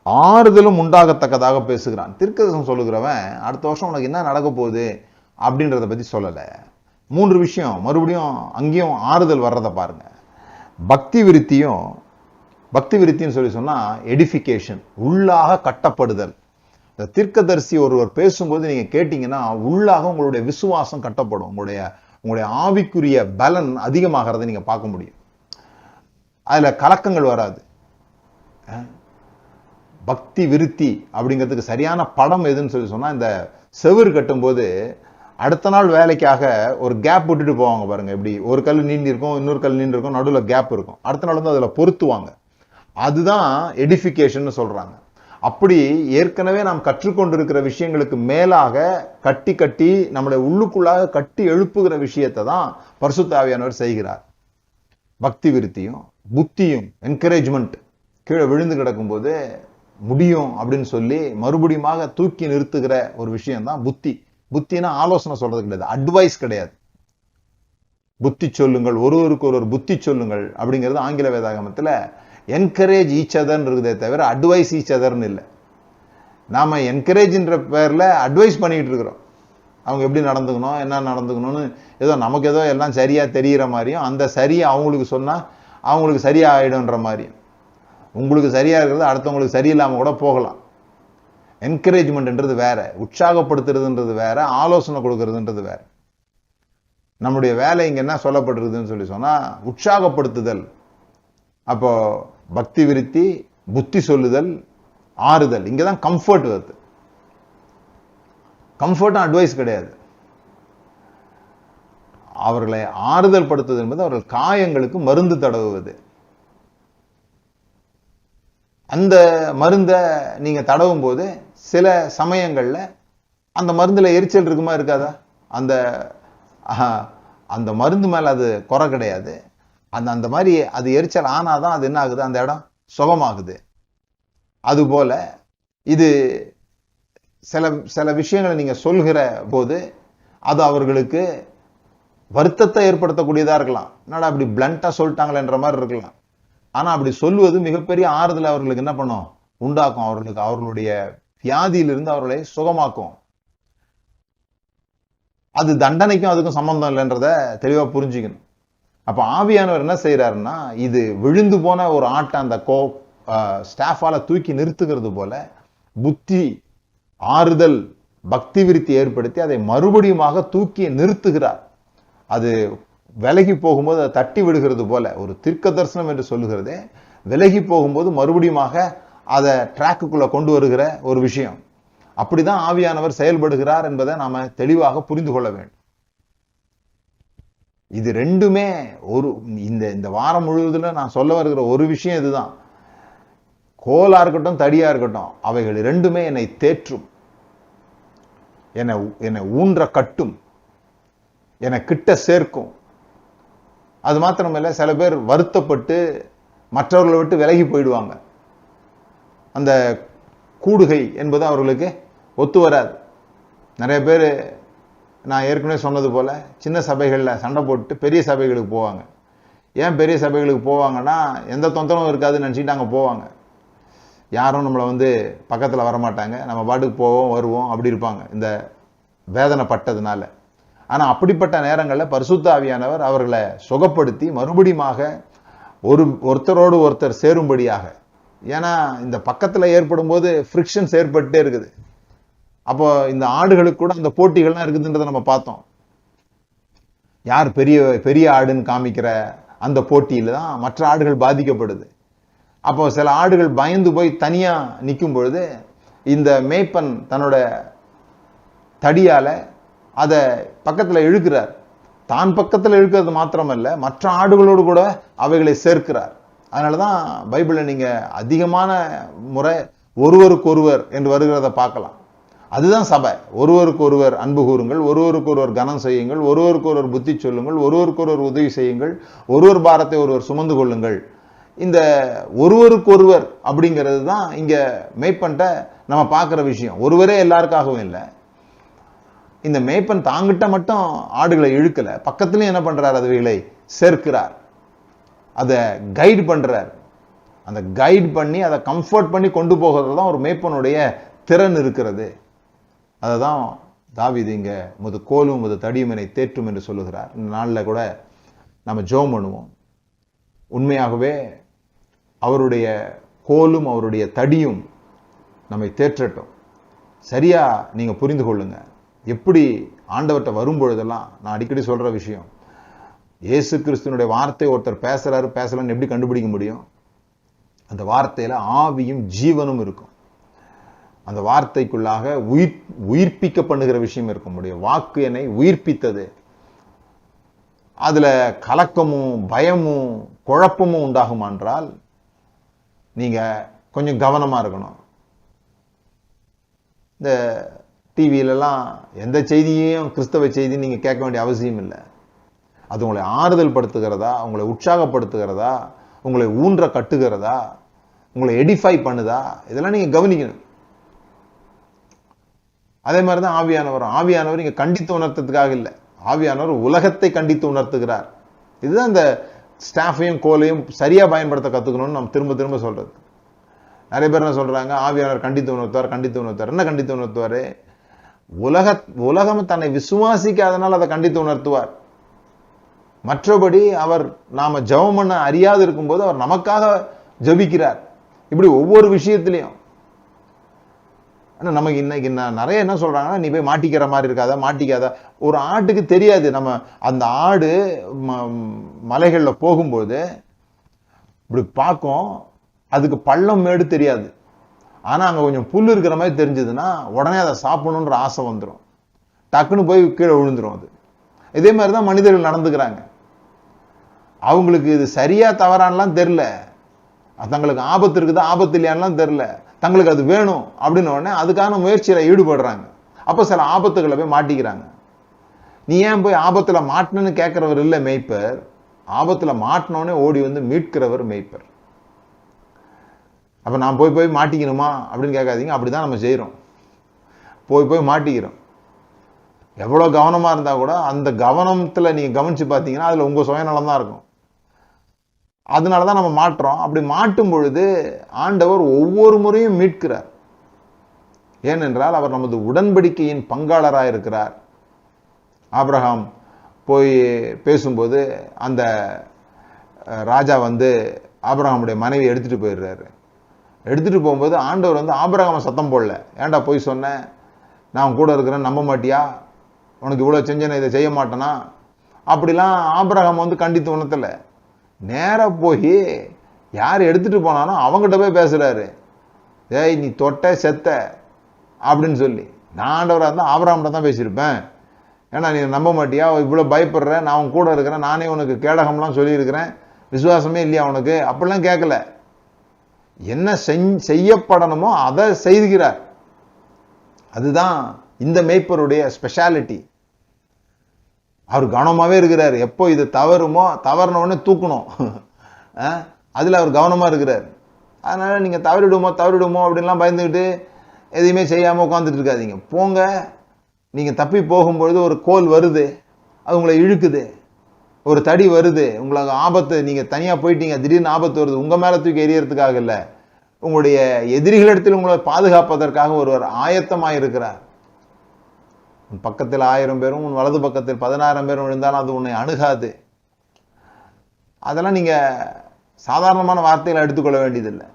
ஆறுதலும் உண்டாகத்தக்கதாக பேசுகிறான். தீர்க்கதரிசனம் சொல்லுகிறவன் அடுத்த வருஷம் உனக்கு என்ன நடக்க போகுது அப்படின்றத பத்தி சொல்லல. 3 விஷயம் மறுபடியும் அங்கேயும் ஆறுதல் வர்றதை பாருங்க. பக்தி விருத்தின்னு சொல்லி சொன்னா எடிஃபிகேஷன், உள்ளாக கட்டப்படுதல். இந்த தீர்க்கதரிசி ஒருவர் பேசும்போது நீங்க கேட்டீங்கன்னா உள்ளாக உங்களுடைய விசுவாசம் கட்டப்படும். உங்களுடைய ஆவிக்குரிய பலன் அதிகமாகிறத நீங்க பார்க்க முடியும். அதுல கலக்கங்கள் வராது. பக்தி விருத்தி அப்படிங்கிறதுக்கு சரியான படம் எதுன்னு சொல்லி சொன்னா, இந்த செவுறு கட்டும்போது அடுத்த நாள் வேலைக்காக ஒரு கேப் விட்டுட்டு போவாங்க பாருங்க. இப்படி ஒரு கல் நீண்டி இருக்கும், இன்னொரு கல் நீண்டு இருக்கும், நடுவில் கேப் இருக்கும். அடுத்த நாள் அதுல பொருத்துவாங்க. அதுதான் எடிஃபிகேஷன் சொல்றாங்க. அப்படி ஏற்கனவே நாம் கற்றுக்கொண்டிருக்கிற விஷயங்களுக்கு மேலாக கட்டி நம்முடைய உள்ளுக்குள்ளாக கட்டி எழுப்புகிற விஷயத்தை தான் பரிசுத்த ஆவியானவர் செய்கிறார். பக்தி விருத்தியும் புத்தியும் என்கரேஜ்மெண்ட், கீழே விழுந்து கிடக்கும் போது முடியும் அப்படின்னு சொல்லி மறுபடியும் தூக்கி நிறுத்துகிற ஒரு விஷயம் தான் புத்தி. புத்தினா ஆலோசனை சொல்றது கிடையாது, அட்வைஸ் கிடையாது. புத்தி சொல்லுங்கள், ஒருவருக்கு ஒருவர் புத்தி சொல்லுங்கள் அப்படிங்கிறது ஆங்கில வேதாகமத்துல என்கரேஜ் ஈச் அதர்ன்னு இருக்குதே தவிர அட்வைஸ் ஈச் அதர்ன்னு இல்லை. நாம என்கரேஜ்ன்ற பேர்ல அட்வைஸ் பண்ணிட்டு இருக்கிறோம். அவங்க எப்படி நடந்துக்கணும், என்ன நடந்துக்கணும்னு ஏதோ நமக்கு ஏதோ எல்லாம் சரியா தெரிகிற மாதிரியும், அந்த சரியை அவங்களுக்கு சொன்னா அவங்களுக்கு சரியா ஆயிடும்ன்ற மாதிரியும். உங்களுக்கு சரியா இருக்கிறது அடுத்தவங்களுக்கு சரியில்லாம கூட போகலாம். என்கரேஜ்மெண்ட்ன்றது வேற, உற்சாகப்படுத்துறதுன்றது வேற, ஆலோசனை கொடுக்கறதுன்றது வேற. நம்முடைய வேலை இங்க என்ன சொல்லப்படுறதுன்னு சொல்லி சொன்னா உற்சாகப்படுத்துதல். அப்போ பக்தி விருத்தி, புத்தி சொல்லுதல், ஆறுதல். இங்கதான் கம்ஃபர்ட் வருது. கம்ஃபர்ட் அட்வைஸ் கிடையாது. அவர்களை ஆறுதல் படுத்துவது என்பது அவர்கள் காயங்களுக்கு மருந்து தடவுவது. அந்த மருந்தை நீங்க தடவும் போது சில சமயங்கள்ல அந்த மருந்துல எரிச்சல் இருக்குமா இருக்காதா? அந்த மருந்து மேல அது குறை கிடையாது. அந்த மாதிரி அது எரிச்சல் ஆனாதான் அது என்ன ஆகுது, அந்த இடம் சுகமாகுது. அதுபோல இது சில விஷயங்களை நீங்க சொல்கிற போது அது அவர்களுக்கு வருத்தத்தை ஏற்படுத்தக்கூடியதா இருக்கலாம். என்னடா அப்படி பிளண்டா சொல்லிட்டாங்களேன்ற மாதிரி இருக்கலாம். ஆனா அப்படி சொல்லுவது மிகப்பெரிய ஆறுதல் அவர்களுக்கு என்ன பண்ணும், உண்டாக்கும். அவர்களுடைய வியாதியிலிருந்து அவர்களை சுகமாக்கும். அது தண்டனைக்கும் அதுக்கும் சம்பந்தம் இல்லைன்றத தெளிவா புரிஞ்சுக்கணும். அப்ப ஆவியானவர் என்ன செய்யறாருன்னா, இது விழுந்து போன ஒரு ஆட்டை அந்த ஸ்டாஃபால தூக்கி நிறுத்துகிறது போல புத்தி ஆறுதல் பக்தி விருத்தி ஏற்படுத்தி அதை மறுபடியும் தூக்கி நிறுத்துகிறார். அது விலகி போகும்போது அதை தட்டி விடுகிறது போல, ஒரு தீர்க்க தரிசனம் என்று சொல்லுகிறதே விலகி போகும்போது மறுபடியும் அதை ட்ராக்குக்குள்ள கொண்டு வருகிற ஒரு விஷயம். அப்படிதான் ஆவியானவர் செயல்படுகிறார் என்பதை நாம தெளிவாக புரிந்து கொள்ள வேண்டும். இது ரெண்டுமே இந்த வாரம் முழுவதுல நான் சொல்ல வருகிற ஒரு விஷயம் இதுதான். கோலா இருக்கட்டும் தடியா இருக்கட்டும், அவைகள் ரெண்டுமே என்னை தேற்றும், என்னை ஊன்ற கட்டும், என்னை கிட்ட சேர்க்கும். அது மாத்திரமில்லை, சில பேர் வருத்தப்பட்டு மற்றவர்களை விட்டு விலகி போயிடுவாங்க. அந்த கூடுகை என்பது அவர்களுக்கு ஒத்து வராது. நிறைய பேர் நான் ஏற்கனவே சொன்னது போல சின்ன சபைகளில் சண்டை போட்டு பெரிய சபைகளுக்கு போவாங்க. ஏன் பெரிய சபைகளுக்கு போவாங்கன்னா, எந்த தொந்தரவும் இருக்காதுன்னு நினச்சிட்டு அங்கே போவாங்க. யாரும் நம்மளை பக்கத்தில் வரமாட்டாங்க, நம்ம பாட்டுக்கு போவோம் வருவோம் அப்படி இருப்பாங்க, இந்த வேதனைப்பட்டதுனால. ஆனால் அப்படிப்பட்ட நேரங்களில் பரிசுத்த ஆவியானவர் அவர்களை சுகப்படுத்தி மறுபடியும் ஒருத்தரோடு ஒருத்தர் சேரும்படியாக. ஏன்னா இந்த பக்கத்தில் ஏற்படும் போது ஃப்ரிக்ஷன்ஸ் ஏற்பட்டே இருக்குது. அப்போ இந்த ஆடுகளுக்கு கூட அந்த போட்டிகள்லாம் இருக்குதுன்றதை நம்ம பார்த்தோம். யார் பெரிய பெரிய ஆடுன்னு காமிக்கிற அந்த போட்டியில தான் மற்ற ஆடுகள் பாதிக்கப்படுது. அப்போ சில ஆடுகள் பயந்து போய் தனியா நிற்கும் பொழுது இந்த மேய்ப்பன் தன்னோட தடியால அதை பக்கத்துல இழுக்கிறார். தான் பக்கத்துல இழுக்கிறது மாத்திரமல்ல, மற்ற ஆடுகளோடு கூட அவைகளை சேர்க்கிறார். அதனாலதான் பைபிள்ல நீங்க அதிகமான முறை ஒருவருக்கொருவர் என்று வருகிறத பார்க்கலாம். அதுதான் சபை. ஒருவருக்கு ஒருவர் அன்பு கூறுங்கள், ஒருவருக்கு ஒருவர் கனம் செய்யுங்கள், ஒருவருக்கு ஒருவர் புத்தி சொல்லுங்கள், ஒருவருக்கு ஒருவர் உதவி செய்யுங்கள், ஒருவர் பாரத்தை ஒருவர் சுமந்து கொள்ளுங்கள். இந்த ஒருவருக்கு ஒருவர் அப்படிங்கிறது தான் இங்க மேய்ப்பன்ட்ட நம்ம பார்க்கிற விஷயம். ஒருவரே எல்லாருக்காகவும் இல்லை. இந்த மேய்ப்பன் தாங்கிட்ட மட்டும் ஆடுகளை இழுக்கல, பக்கத்துலயும் என்ன பண்றார், அதுகளை சேர்க்கிறார், அதை கைடு பண்றார். அந்த கைட் பண்ணி அதை கம்ஃபர்ட் பண்ணி கொண்டு போகிறது தான் ஒரு மேய்ப்பனுடைய திறன் இருக்கிறது. அதை தான் தாவீது இங்க முது கோலும் முது தடியும் என்னை தேற்றும் என்று சொல்லுகிறார். இந்த நாளில் கூட நம்ம ஜெபம் பண்ணுவோம். உண்மையாகவே அவருடைய கோலும் அவருடைய தடியும் நம்மை தேற்றட்டும். சரியா நீங்க புரிந்து கொள்ளுங்க. எப்படி ஆண்டவர்கிட்ட வரும்பொழுதெல்லாம் நான் அடிக்கடி சொல்ற விஷயம், இயேசு கிறிஸ்துவனுடைய வார்த்தை ஒருத்தர் பேசலன்னு எப்படி கண்டுபிடிக்க முடியும்? அந்த வார்த்தையில ஆவியும் ஜீவனும் இருக்கும். அந்த வார்த்தைக்குள்ளாக உயிர்ப்பிக்க பண்ணுகிற விஷயம் இருக்க முடியும். வாக்கு என்னை உயிர்ப்பித்தது. அதுல கலக்கமும் பயமும் குழப்பமும் உண்டாகும் என்றால் நீங்க கொஞ்சம் கவனமா இருக்கணும். இந்த டிவியிலலாம் எந்த செய்தியையும் கிறிஸ்தவ செய்தி நீங்க கேட்க வேண்டிய அவசியம் இல்லை. அது உங்களை ஆறுதல் படுத்துகிறதா, உங்களை உற்சாகப்படுத்துகிறதா, உங்களை ஊன்ற கட்டுகிறதா, உங்களை எடிஃபை பண்ணுதா, இதெல்லாம் நீங்க கவனிக்கணும். அதே மாதிரிதான் ஆவியானவர் இங்க கண்டித்து உணர்த்ததுக்காக இல்லை. ஆவியானவர் உலகத்தை கண்டித்து உணர்த்துகிறார். இதுதான் இந்த ஸ்டாஃபையும் கோலையும் சரியா பயன்படுத்த கத்துக்கணும்னு நம்ம திரும்ப திரும்ப சொல்றது. நிறைய பேர் என்ன சொல்றாங்க, ஆவியானவர் கண்டித்து உணர்த்துவார். என்ன கண்டித்து உணர்த்துவாரு? உலகம் தன்னை விசுவாசிக்காதனால் அதை கண்டித்து உணர்த்துவார். மற்றபடி அவர் நாம ஜெபம் பண்ண அறியாது இருக்கும்போது அவர் நமக்காக ஜெபிக்கிறார். இப்படி ஒவ்வொரு விஷயத்திலையும் நமக்கு இன்னைக்கு நிறைய என்ன சொல்றாங்கன்னா, நீ போய் மாட்டிக்கிற மாதிரி மாட்டிக்காத. ஒரு ஆட்டுக்கு தெரியாது. நம்ம அந்த ஆடு மலைகள்ல போகும்போது இப்படி பார்க்கும், அதுக்கு பள்ளம் மேடு தெரியாது. ஆனா அங்க கொஞ்சம் புல் இருக்கிற மாதிரி தெரிஞ்சதுன்னா உடனே அதை சாப்பிடணுன்ற ஆசை வந்துடும், டக்குன்னு போய் கீழே விழுந்துரும். அது இதே மாதிரிதான் மனிதர்கள் நடந்துக்கிறாங்க. அவங்களுக்கு இது சரியா தவறானலாம் தெரியல, தங்களுக்கு ஆபத்து இருக்குதா ஆபத்து இல்லையான்லாம் தெரியல, தங்களுக்கு அது வேணும் அப்படின்னு உடனே அதுக்கான முயற்சியில ஈடுபடுறாங்க. அப்ப சில ஆபத்துகளை போய் மாட்டிக்கிறாங்க. நீ ஏன் போய் ஆபத்துல மாட்டணும்னு கேட்கிறவர் இல்லை மேய்ப்பர், ஆபத்துல மாட்டினோடனே ஓடி வந்து மீட்கிறவர் மேய்ப்பர். அப்ப நான் போய் மாட்டிக்கணுமா அப்படின்னு கேட்காதீங்க. அப்படிதான் நம்ம செய்யறோம், போய் மாட்டிக்கிறோம். எவ்வளவு கவனமா இருந்தா கூட அந்த கவனத்துல நீங்க கவனிச்சு பார்த்தீங்கன்னா அதுல உங்க சுயநலம் தான் இருக்கும். அதனாலதான் நம்ம மாட்டுறோம். அப்படி மாட்டும் பொழுது ஆண்டவர் ஒவ்வொரு முறையும் மீட்கிறார். ஏனென்றால் அவர் நமது உடன்படிக்கையின் பங்காளராக இருக்கிறார். ஆபிரகாம் போய் பேசும்போது அந்த ராஜா வந்து ஆபிரகாமுடைய மனைவி எடுத்துட்டு போயிடுறாரு. எடுத்துட்டு போகும்போது ஆண்டவர் வந்து ஆபிரகாம சத்தம் போடல, ஏன்டா போய் சொன்னேன், நான் கூட இருக்கிறேன், நம்ப மாட்டியா, உனக்கு இவ்வளவு செஞ்சேன் இதை செய்ய மாட்டேனா அப்படிலாம் ஆபிரகாம் வந்து கண்டித்து உணர்த்தல. நேரா போய் யார் எடுத்துட்டு போனானோ அவங்ககிட்ட போய் பேசுறாரு, ஏய் நீ தொட்ட செத்த அப்படின்னு சொல்லி. நான் ஆண்டவராக இருந்தால் ஆபிரகாம்கிட்ட தான் பேசியிருப்பேன். ஏன்னா நீ நம்ப மாட்டியா, இவ்வளவு பயப்படுற, நான் உன் கூட இருக்கிறேன், நானே உனக்கு கேடகம்லாம் சொல்லியிருக்கிறேன், விசுவாசமே இல்லையா உனக்கு, அப்படிலாம் கேட்கல. என்ன செய்யப்படணுமோ அதை செய்கிறார். அதுதான் இந்த மேய்ப்பருடைய ஸ்பெஷாலிட்டி. அவர் கவனமாவே இருக்கிறார். எப்போ இது தவறுமோ தவறின உடனே தூக்கணும், அதுல அவர் கவனமா இருக்கிறார். அதனால நீங்க தவறிடுமோ அப்படின்லாம் பயந்துக்கிட்டு எதையுமே செய்யாம உட்காந்துட்டு இருக்காதீங்க. போங்க, நீங்க தப்பி போகும்பொழுது ஒரு கோல் வருது, அது உங்களை இழுக்குது, ஒரு தடி வருது, உங்களுக்கு ஆபத்து, நீங்க தனியா போயிட்டீங்க, திடீர்னு ஆபத்து வருது, உங்க மேல தூக்கி எரியறதுக்காக இல்ல, உங்களுடைய எதிரிகளிடத்தில் உங்களை பாதுகாப்பதற்காக ஒருவர் ஆயத்தமாயிருக்கிறார். உன் பக்கத்தில் 1000 பேரும் உன் வலது பக்கத்தில் 16 பேரும் விழுந்தாலும் அது உன்னை அணுகாது. அதெல்லாம் நீங்க சாதாரணமான வார்த்தைகளை எடுத்துக்கொள்ள வேண்டியதில்லை.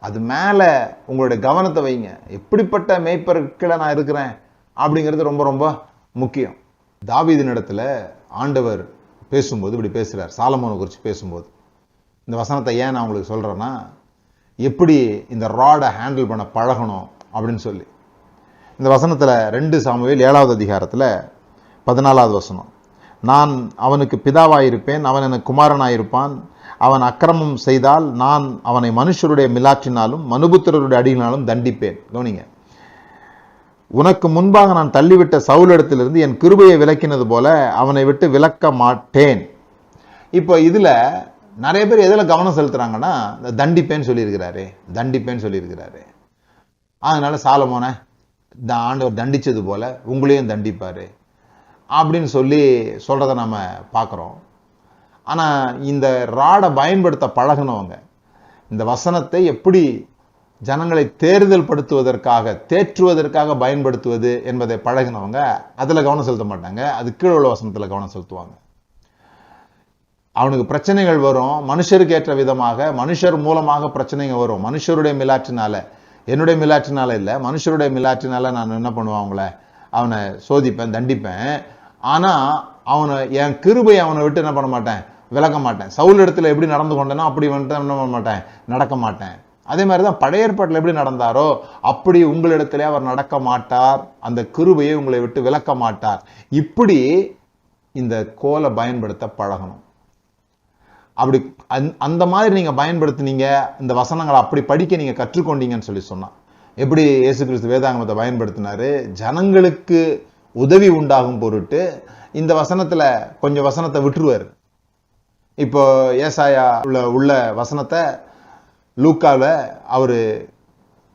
அது மேலே உங்களுடைய கவனத்தை வைங்க. எப்படிப்பட்ட மேய்ப்பர்களை நான் இருக்கிறேன் அப்படிங்கிறது ரொம்ப ரொம்ப முக்கியம். தாவீதின் இடத்துல ஆண்டவர் பேசும்போது இப்படி பேசுகிறார். சாலமோனை குறித்து பேசும்போது இந்த வசனத்தை ஏன் நான் உங்களுக்கு சொல்கிறேன்னா, எப்படி இந்த ராடை ஹேண்டில் பண்ண பழகணும் அப்படின்னு சொல்லி. இந்த வசனத்தில் 2 சாமுவேல் 7வது அதிகாரத்தில் 14வது வசனம், நான் அவனுக்கு பிதாவாயிருப்பேன், அவன் எனக்கு குமாரனாயிருப்பான். அவன் அக்கிரமம் செய்தால் நான் அவனை மனுஷருடைய மிலாற்றினாலும் மனுபுத்திரருடைய அடியினாலும் தண்டிப்பேன். கவனிங்க, உனக்கு முன்பாக நான் தள்ளிவிட்ட சவுலிடத்திலிருந்து என் கிருபையை விலக்கினது போல அவனை விட்டு விலக்க மாட்டேன். இப்போ இதுல நிறைய பேர் எதில் கவனம் செலுத்துறாங்கன்னா, தண்டிப்பேன்னு சொல்லியிருக்கிறாரு. அதனால சாலமோனை ஆண்டவர் தண்டிச்சது போல உங்களையும் தண்டிப்பாரு அப்படின்னு சொல்றதை நம்ம பார்க்குறோம். ஆனால் இந்த ராடை பயன்படுத்த பழகினவங்க, இந்த வசனத்தை எப்படி ஜனங்களை தேர்தல் படுத்துவதற்காக தேற்றுவதற்காக பயன்படுத்துவது என்பதை பழகினவங்க அதில் கவனம் செலுத்த மாட்டாங்க. அது கீழே உள்ள வசனத்தில் கவனம் செலுத்துவாங்க. அவனுக்கு பிரச்சனைகள் வரும், மனுஷருக்கு ஏற்ற விதமாக, மனுஷர் மூலமாக பிரச்சனைகள் வரும். மனுஷருடைய மிலாற்றினால, என்னுடைய மிலாற்றினால இல்லை, மனுஷருடைய மிலாற்றினால நான் என்ன பண்ணுவேன், அவனை சோதிப்பேன், தண்டிப்பேன். ஆனால் என் கிருபை அவனை விட்டு என்ன பண்ண மாட்டேன், விலக மாட்டேன். சவுல் இடத்துல எப்படி நடந்து கொண்டேனோ அப்படி வந்துட்டு என்ன பண்ண மாட்டேன், நடக்க மாட்டேன். அதே மாதிரி தான் பழைய ஏற்பாட்டில் எப்படி நடந்தாரோ அப்படி உங்களிடத்திலே அவர் நடக்க மாட்டார். அந்த கிருபையை உங்களை விட்டு விலக்க மாட்டார். இப்படி இந்த கோலை பயன்படுத்த பழகணும். அப்படி அந்த மாதிரி நீங்க பயன்படுத்தினீங்க, இந்த வசனங்களை அப்படி படிக்க நீங்க கற்றுக்கொண்டீங்கன்னு சொன்னா, எப்படி இயேசு கிறிஸ்து வேதாகமத்தை பயன்படுத்தினாரு, ஜனங்களுக்கு உதவி உண்டாகும் பொருட்டு இந்த வசனத்துல கொஞ்சம் வசனத்தை விட்டுருவாரு. இப்போ ஏசாயா உள்ள வசனத்தை லூக்காவில் அவர்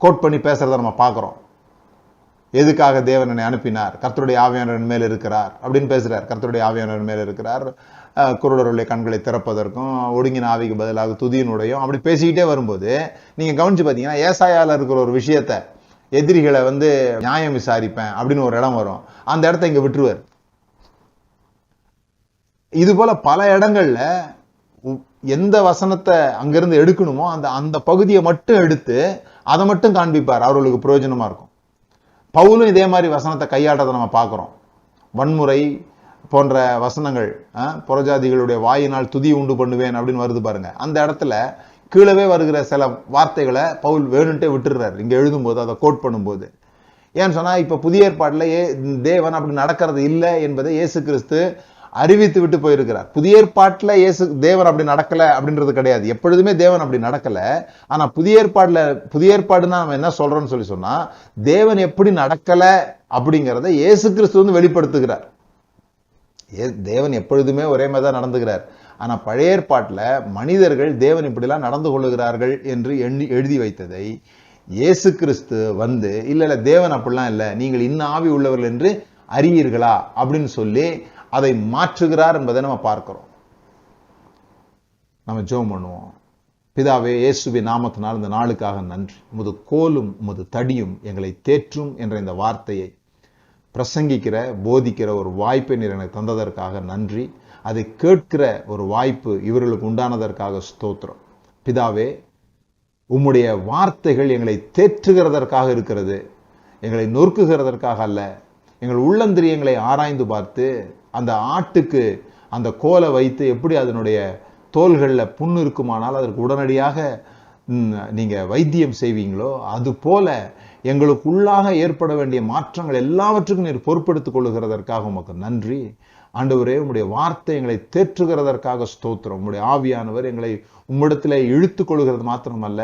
கோட் பண்ணி பேசுறத நம்ம பார்க்குறோம். எதுக்காக தேவன் என்னை அனுப்பினார், கர்த்தருடைய ஆவியானவர் மேல் இருக்கிறார் அப்படின்னு பேசுறார். கர்த்தருடைய ஆவியானவர் மேல் இருக்கிறார், குருடருடைய கண்களை திறப்பதற்கும் ஒடுங்கின ஆவிக்கு பதிலாக துதியினுடையும் அப்படி பேசிக்கிட்டே வரும்போது நீங்க கவனிச்சு பார்த்தீங்கன்னா, ஏசாயால இருக்கிற ஒரு விஷயத்த, எதிரிகளை நியாயம் விசாரிப்பேன் அப்படின்னு ஒரு இடம் வரும், அந்த இடத்த இங்க விட்டுருவார். இது போல பல இடங்கள்ல எந்த வசனத்தை அங்கிருந்து எடுக்கணுமோ அந்த பகுதியை மட்டும் எடுத்து அதை மட்டும் காண்பிப்பார், அவர்களுக்கு பிரயோஜனமா இருக்கும். பவுலும் இதே மாதிரி வசனத்தை கையாட்டதை நம்ம பார்க்கிறோம். வன்முறை போன்ற வசனங்கள், புறஜாதிகளுடைய வாயினால் துதி உண்டு பண்ணுவேன் அப்படின்னு வருது பாருங்க. அந்த இடத்துல கீழவே வருகிற சில வார்த்தைகளை பவுல் வேணுன்ட்டே விட்டுடுறாரு இங்க எழுதும்போது, அதை கோட் பண்ணும்போது. ஏன்னு சொன்னா, இப்ப புதிய ஏற்பாட்டில் தேவன் அப்படி நடக்கிறது இல்லை என்பதை இயேசு கிறிஸ்து அறிவித்து விட்டு போயிருக்கிறார். புதிய ஏற்பாட்டில் தேவன் அப்படி நடக்கல அப்படின்றது கிடையாது. எப்பொழுதுமே தேவன் அப்படி நடக்கல. ஆனா புதிய ஏற்பாடுன்னா நம்ம என்ன சொல்றோம்னு சொன்னா, தேவன் எப்படி நடக்கல அப்படிங்கிறத இயேசு கிறிஸ்து வெளிப்படுத்துகிறார். தேவன் எப்பொழுதுமே ஒரே மாதிரி தான் நடந்துகிறார். ஆனா பழைய ஏற்பாட்டில் மனிதர்கள் தேவன் இப்படிலாம் நடந்து கொள்ளுகிறார்கள் என்று எழுதி வைத்ததை இயேசு கிறிஸ்து இல்ல தேவன் அப்படிலாம் இல்லை, நீங்கள் இன்னும் ஆவி உள்ளவர்கள் என்று அறியீர்களா அப்படின்னு சொல்லி அதை மாற்றுகிறார் என்பதை நம்ம பார்க்கிறோம். நம்ம ஜெபம் பண்ணுவோம். பிதாவே, இயேசுவின் நாமத்தினால் இந்த நாளுக்காக நன்றி. உமது கோலும் உமது தடியும் எங்களை தேற்றும் என்ற இந்த வார்த்தையை பிரசங்கிக்கிற, போதிக்கிற ஒரு வாய்ப்பை நீர் எனக்கு தந்ததற்காக நன்றி. அதை கேட்கிற ஒரு வாய்ப்பு இவர்களுக்கு உண்டானதற்காக ஸ்தோத்திரம். பிதாவே, உம்முடைய வார்த்தைகள் எங்களை தேற்றுகிறதற்காக இருக்கிறது, எங்களை நொறுக்குகிறதற்காக அல்ல. எங்கள் உள்ளந்திரியங்களை ஆராய்ந்து பார்த்து அந்த ஆட்டுக்கு அந்த கோலை வைத்து எப்படி அதனுடைய தோள்களில் புண்ணு இருக்குமானால் அதற்கு உடனடியாக நீங்க வைத்தியம் செய்வீங்களோ, அது போல எங்களுக்குள்ளாக ஏற்பட வேண்டிய மாற்றங்கள் எல்லாவற்றுக்கும் நீர் பொறுப்பெடுத்துக் கொள்ளுகிறதற்காக உமக்கு நன்றி. ஆண்டவரே, உம்முடைய வார்த்தை எங்களை தேற்றுகிறதற்காக ஸ்தோத்திரம். உம்முடைய ஆவியானவர் எங்களை உம்மிடத்தில் இழுத்துக் கொள்ளுகிறது மாத்திரமல்ல,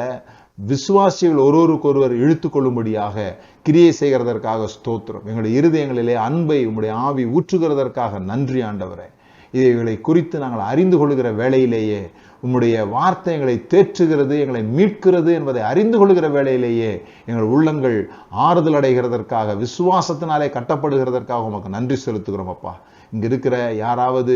விசுவாசிகள் ஒருவருக்கொருவர் இழுத்துக் கொள்ளும்படியாக கிரியை செய்கிறதற்காக ஸ்தோத்திரம். எங்களுடைய இருதயங்களிலே அன்பை உம்முடைய ஆவி ஊற்றுகிறதற்காக நன்றி ஆண்டவரே. இவைகளை குறித்து நாங்கள் அறிந்து கொள்கிற வேளையிலேயே உம்முடைய வார்த்தை எங்களை தேற்றுகிறது, எங்களை மீட்கிறது என்பதை அறிந்து கொள்கிற வேளையிலேயே எங்கள் உள்ளங்கள் ஆறுதல் அடைகிறதற்காக, விசுவாசத்தினாலே கட்டப்படுகிறதற்காக உமக்கு நன்றி செலுத்துகிறோம் அப்பா. இங்க இருக்கிற யாராவது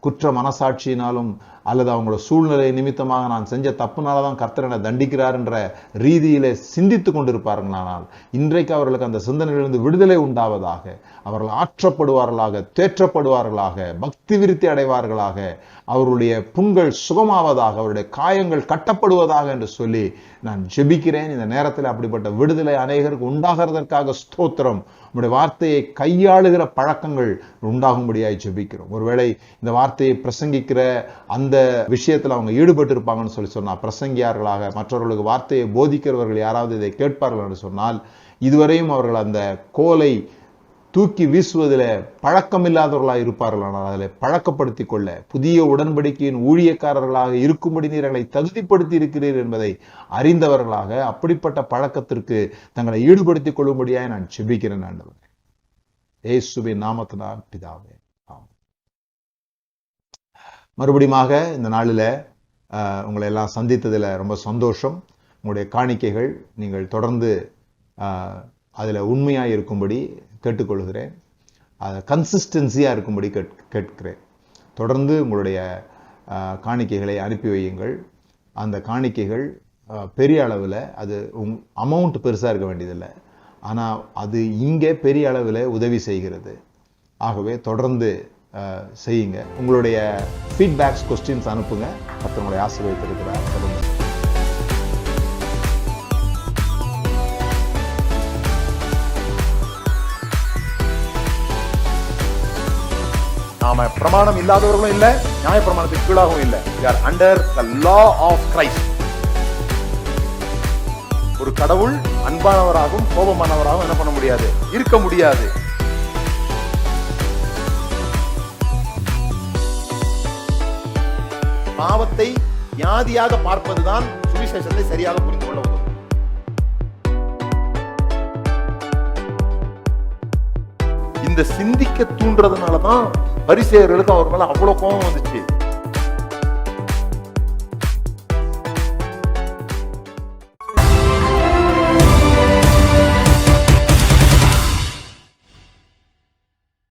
குற்ற மனசாட்சியினாலும் அல்லது அவங்களோட சூழ்நிலை நிமித்தமாக நான் செஞ்ச தப்புனால தான் கர்த்தர் என்னை தண்டிக்கிறார் என்ற ரீதியிலே சிந்தித்து கொண்டிருப்பார்களானால் இன்றைக்கு அவர்களுக்கு அந்த சிந்தனையிலிருந்து விடுதலை உண்டாவதாக, அவர்கள் ஆற்றப்படுவார்களாக, தேற்றப்படுவார்களாக, பக்தி விருத்தி அடைவார்களாக, அவருடைய புண்கள் சுகமாவதாக, அவருடைய காயங்கள் கட்டப்படுவதாக என்று சொல்லி நான் ஜெபிக்கிறேன். இந்த நேரத்தில் அப்படிப்பட்ட விடுதலை அநேகருக்கு உண்டாகிறதற்காக ஸ்தோத்திரம். உங்களுடைய வார்த்தையை கையாளுகிற பழக்கங்கள் உண்டாகும்படியாய் ஜெபிக்கிறோம். ஒருவேளை இந்த வார்த்தையை பிரசங்கிக்கிற அந்த விஷயத்துல அவங்க ஈடுபட்டு இருப்பாங்கன்னு சொன்னா, பிரசங்கியார்களாக மற்றவர்களுக்கு வார்த்தையை போதிக்கிறவர்கள் யாராவது இதை கேட்பார்கள் என்று சொன்னால், இதுவரையும் அவர்கள் அந்த கோலை தூக்கி வீசுவதில் பழக்கமில்லாதவர்களாக இருப்பார்கள். ஆனால் அதில் பழக்கப்படுத்திக் கொள்ள புதிய உடன்படிக்கையின் ஊழியக்காரர்களாக இருக்கும்படி நீர் எங்களை தகுதிப்படுத்தி இருக்கிறீர் என்பதை அறிந்தவர்களாக அப்படிப்பட்ட பழக்கத்திற்கு தங்களை ஈடுபடுத்திக் கொள்ளும்படியாக நான் ஜெபிக்கிறேன் ஆண்டவரே. இயேசுவின் நாமத்தினால் பிதாவே, ஆமென். மறுபடியுமாக இந்த நாளில் உங்களை எல்லாம் சந்தித்ததில் ரொம்ப சந்தோஷம். உங்களுடைய காணிக்கைகள் நீங்கள் தொடர்ந்து அதில் உண்மையாக இருக்கும்படி கேட்டுக்கொள்கிறேன். அது கன்சிஸ்டன்சியாக இருக்கும்படி கேட்கிறேன். தொடர்ந்து உங்களுடைய காணிக்கைகளை அனுப்பி வையுங்கள். அந்த காணிக்கைகள் பெரிய அளவில், அது அமௌண்ட் பெருசாக இருக்க வேண்டியதில்லை, ஆனால் அது இங்கே பெரிய அளவில் உதவி செய்கிறது. ஆகவே தொடர்ந்து செய்யுங்க. உங்களுடைய ஃபீட்பேக்ஸ், கொஸ்டின்ஸ் அனுப்புங்க. மற்றவங்களை ஆசீர்வதித்திருக்கிறார். தொடர்ந்து நாம பிரமாணம் இல்லாதவர்களும் இல்ல, நியாய பிரமாணத்துக்கு கீழாகவும் இல்ல. we are under the law of Christ. ஒரு கடவுள் அன்பானவராகவும் கோபமானவராகவும் என்ன பண்ண முடியாது, இருக்க முடியாது. பாவத்தை வியாதியாக பார்ப்பதுதான் சுவிசேஷத்தை சரியாக புரிந்து கொள்ள உதவும். இந்த சிந்திக்க தூண்டுறதுனாலதான் பரிசேயர்களுக்கு அவர் மேல அவ்வளவு கோபம் வந்துச்சு.